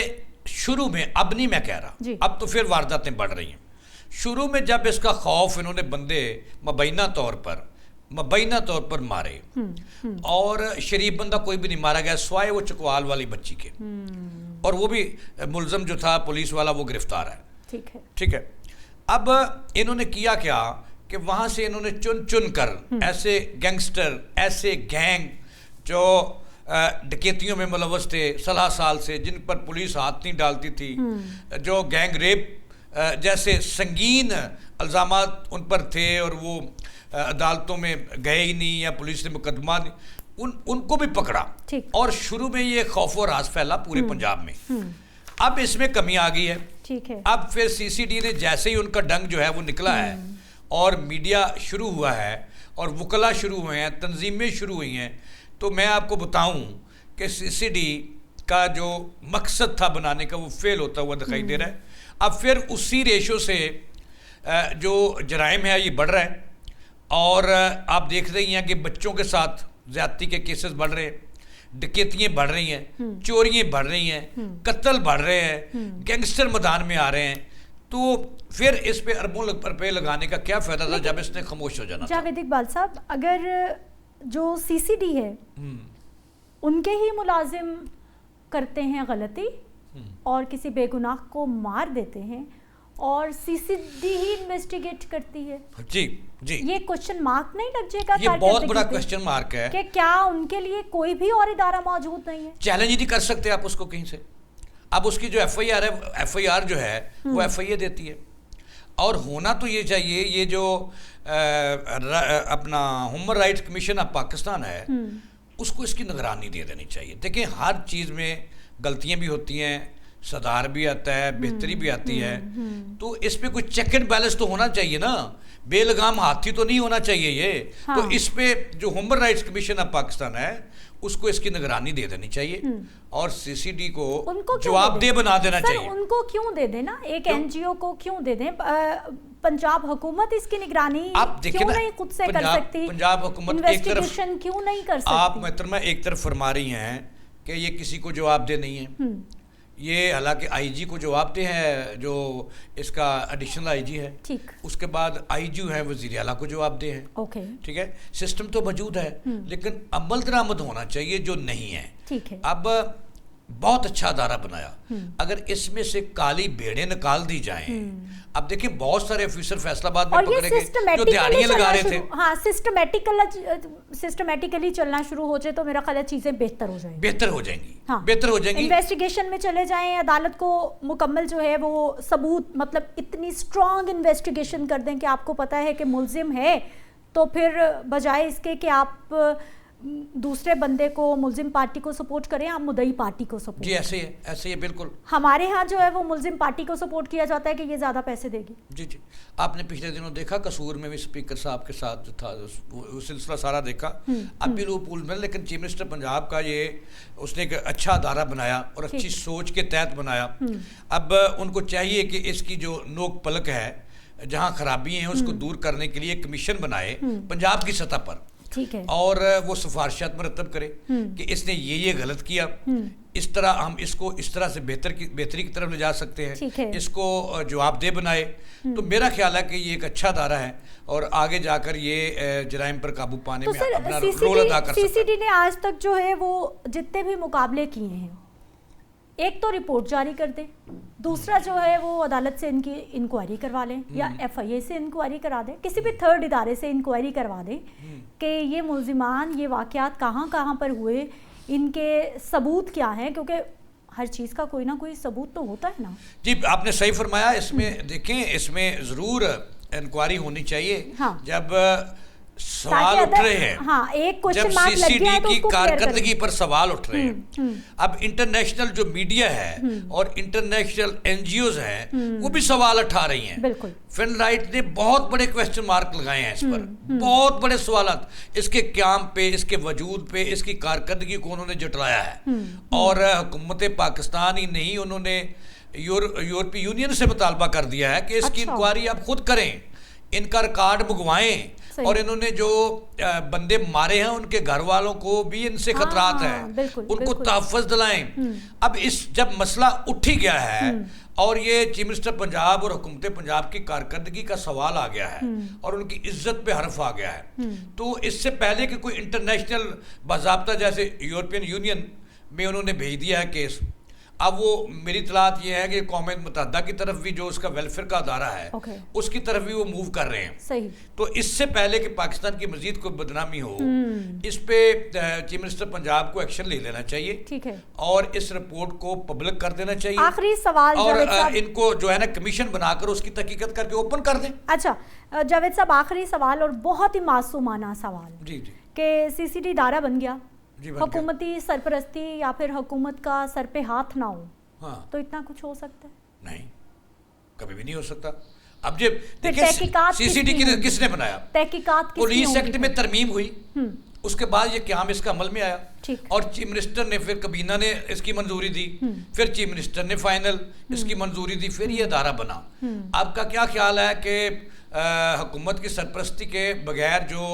शुरू में, अब नहीं मैं कह रहा, अब तो फिर वारदातें बढ़ रही हैं, शुरू में जब इसका खौफ इन्होंने बंदे मुबैना तौर पर मारे और शरीफ बंदा कोई भी नहीं मारा गया स्वाय वो चकवाल वाली बच्ची के, और वो भी मुलजम जो था पुलिस वाला वो गिरफ्तार है। ठीक है। अब इन्होंने किया क्या कि वहां से इन्होंने चुन चुन कर ऐसे गैंगस्टर, ऐसे गैंग जो डकैतियों में मुलव्वस थे 16 साल से, जिन पर पुलिस हाथ नहीं डालती थी, जो गैंग रेप जैसे संगीन इल्ज़ामात उन पर थे और वो अदालतों में गए ही नहीं या पुलिस ने मुकदमा उनको भी पकड़ा, और शुरू में ये खौफ और राज फैला पूरे पंजाब में। अब इसमें कमी आ गई है। ठीक है। अब फिर सीसीडी ने जैसे ही उनका डंग जो है वो निकला है और मीडिया शुरू हुआ है और वकला शुरू हुए हैं, तंजीमें शुरू हुई हैं, तो मैं आपको बताऊं कि सीसीडी का जो मकसद था बनाने का वो फेल होता हुआ दिखाई दे रहा है। अब फिर उसी रेशो से जो जराइम है ये बढ़ रहा है, और आप देख रही हैं कि बच्चों के साथ ज़्यादती के केसेस बढ़ रहे हैं, डकैतियाँ बढ़ रही हैं, चोरियाँ बढ़ रही हैं, कत्ल बढ़ रहे हैं, गैंगस्टर मैदान में आ रहे हैं। तो फिर इस पे अरबों रुपए लगाने का क्या फायदा था जब इसने खामोश हो जाना था। जावेद इकबाल साहब, अगर जो सीसीडी है उनके ही मुलाजिम करते हैं गलती और किसी बेगुनाह को मार देते हैं और सीसीडी ही इन्वेस्टिगेट करती है, जी जी, ये क्वेश्चन मार्क नहीं लग जाएगा? ये बहुत बड़ा क्वेश्चन मार्क है कि क्या उनके लिए कोई भी और इदारा मौजूद नहीं है? चैलेंज ही नहीं कर सकते आप उसको कहीं से। अब उसकी जो एफआईआर है, एफआईआर जो है वो एफआईए देती है, और होना तो ये चाहिए, ये जो अपना human rights commission of Pakistan है उसको इसकी निगरानी दे देनी चाहिए। देखिए हर चीज़ में गलतियां भी होती हैं, सुधार भी आता है, बेहतरी भी आती है, तो इस पे कोई चेक एंड बैलेंस तो होना चाहिए ना, बेलगाम हाथी तो नहीं होना चाहिए ये। हाँ। तो इस पे जो human rights commission of Pakistan है उसको इसकी निगरानी दे देनी चाहिए और सीसीडी को जवाबदेह बना देना चाहिए। उनको क्यों दे देना, एक एनजीओ को क्यों दे दें? पंजाब हुकूमत इसकी निगरानी क्यों नहीं खुद से कर सकती? पंजाब हुकूमत इन्वेस्टिगेशन क्यों नहीं कर सकती? आप मोहतरमा एक तरफ फरमा रही हैं कि ये किसी को जवाबदेह नहीं है, ये हालांकि आईजी को जवाबदेह है जो इसका एडिशनल आईजी है, ठीक, उसके बाद आईजी है वजीर आला को जवाबदेह है। ओके, ठीक है, सिस्टम तो मौजूद है लेकिन अमल दरामद होना चाहिए जो नहीं है। ठीक है। अब बहुत अच्छा अदारा बनाया, अगर इसमें से काली भेड़ें निकाल दी जाएं, अब देखिए बहुत सारे ऑफिसर फैसलाबाद में पकड़े गए जो दिहाड़ियां लगा रहे थे। हाँ, सिस्टमैटिकली चलना शुरू हो जाए तो मेरा ख्याल है चीजें बेहतर हो जाएंगी, बेहतर हो जाएंगी। इन्वेस्टिगेशन में चले जाएं, अदालत को मुकम्मल जो है वो सबूत, मतलब इतनी स्ट्रॉन्ग इन्वेस्टिगेशन कर दें कि आपको पता है कि मुलजिम है, तो फिर बजाय इसके कि आप दूसरे बंदे को, मुलजिम पार्टी को सपोर्ट करें, आप मुद्दई पार्टी को सपोर्ट। जी ऐसे ही है बिल्कुल। हमारे यहाँ जो है वो मुलजिम पार्टी को सपोर्ट किया जाता है कि ये ज्यादा पैसे देगी। जी जी, आपने पिछले दिनों देखा कसूर में भी स्पीकर साहब के साथ जो था वो सिलसिला सारा देखा। अब भी लूपहोल में, लेकिन चीफ मिनिस्टर पंजाब का ये उसने एक अच्छा अदारा बनाया और अच्छी सोच के तहत बनाया। अब उनको चाहिए कि इसकी जो नोक पलक है, जहाँ खराबी है उसको दूर करने के लिए कमीशन बनाए पंजाब की सतह पर, ठीक है, और वो सिफारिशात मरतब करे कि इसने ये गलत किया, इस तरह हम इसको इस तरह से बेहतरी की तरफ ले जा सकते हैं, इसको जवाबदेह बनाए। तो मेरा ख्याल है कि ये एक अच्छा अदारा है और आगे जाकर ये जराइम पर काबू पाने में अपना रोल अदा कर सकता है। सीसीडी ने आज तक जो है वो जितने भी मुकाबले किए हैं, एक तो रिपोर्ट जारी कर दे, दूसरा जो है वो अदालत से इनकी इंक्वायरी करवा लें या एफआईए से इंक्वायरी करा दें, किसी भी थर्ड इदारे से इंक्वायरी करवा दें कि ये मुलजिमान, ये वाक़यात कहाँ पर हुए, इनके सबूत क्या हैं, क्योंकि हर चीज़ का कोई ना कोई सबूत तो होता है ना। जी आपने सही फरमाया। इसमें देखें, इसमें ज़रूर इंक्वायरी होनी चाहिए। हाँ। जब सवाल उठ रहे हैं, हाँ, एक जब सीसीडी की कारकर्दगी पर सवाल उठ रहे हैं, अब इंटरनेशनल जो मीडिया है और इंटरनेशनल एनजीओज हैं वो भी सवाल उठा रही हैं। बिल्कुल, फिन राइट ने बहुत बड़े क्वेश्चन मार्क लगाए हैं इस पर, बहुत बड़े सवाल इसके क्याम पे, इसके वजूद पे, इसकी कारकर्दगी को उन्होंने जटलाया है। और हुकूमत पाकिस्तान ही नहीं, उन्होंने यूरोपीय यूनियन से मुतालबा कर दिया है कि इसकी इंक्वायरी आप खुद करें, इनका रिकॉर्ड मंगवाएं और इन्होंने जो बंदे मारे हैं उनके घर वालों को भी इनसे खतरात हैं, बिल्कुल, उनको बिल्कुल। तहफ़्फ़ुज़ दिलाएं। अब इस जब मसला उठ ही गया है और ये चीफ मिनिस्टर पंजाब और हुकूमत पंजाब की कारकर्दगी का सवाल आ गया है और उनकी इज्जत पे हर्फ आ गया है, तो इससे पहले कि कोई इंटरनेशनल बाज़ाब्ता जैसे यूरोपियन यूनियन में उन्होंने भेज दिया है केस, अब वो मेरी इत्तलात ये है कि कौम मुत्तहदा की तरफ भी जो उसका वेलफेयर का अदारा है उसकी तरफ भी वो मूव कर रहे हैं। सही। तो इससे पहले कि पाकिस्तान की मजीद कोई बदनामी हो, इस पे चीफ मिनिस्टर पंजाब को एक्शन ले लेना चाहिए। ठीक है। और इस रिपोर्ट को पब्लिक कर देना चाहिए। आखिरी सवाल और इनको जो है ना कमीशन बनाकर उसकी तहकीकत करके ओपन कर दें। अच्छा जावेद साहब, आखिरी सवाल और बहुत ही मासूमाना सवाल जी जी कि सीसीडी दायरा बन गया, जी, बन हुकूमती सरपरस्ती या फिर हुकूमत का सर पे हाथ ना हो, हाँ, तो इतना कुछ हो सकता है? नहीं, कभी भी नहीं हो सकता। अब जब फिर देखिए तहकीकात सीसीडी किसने बनाया? तहकीकात पुलिस एक्ट में तरमीम हुई, उसके बाद ये क्याम इसका अमल में आया और चीफ मिनिस्टर ने, फिर कबीना ने इसकी मंजूरी दी, फिर चीफ मिनिस्टर ने फाइनल इसकी मंजूरी दी, फिर ये अदारा बना। आपका क्या ख्याल है कि हुकूमत की सरपरस्ती के बगैर जो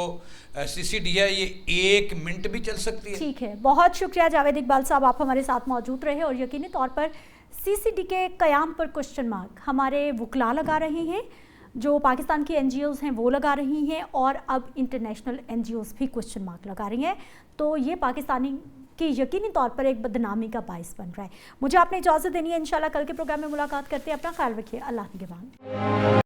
सीसीडी है ये 1 मिनट भी चल सकती है? ठीक है, बहुत शुक्रिया जावेद इकबाल साहब, आप हमारे साथ मौजूद रहे और यकीनी तौर पर सीसीडी के कयाम पर क्वेश्चन मार्क हमारे वकला लगा रहे हैं, जो पाकिस्तान की एनजीओज़ हैं वो लगा रही हैं और अब इंटरनेशनल एनजीओज़ भी क्वेश्चन मार्क लगा रही हैं। तो ये पाकिस्तानी की यकीनी तौर पर एक बदनामी का बाइस बन रहा है। मुझे आपने इजाज़त देनी है, इंशाल्लाह कल के प्रोग्राम में मुलाकात करते हैं। अपना ख्याल रखिए, अल्लाह निगहबान।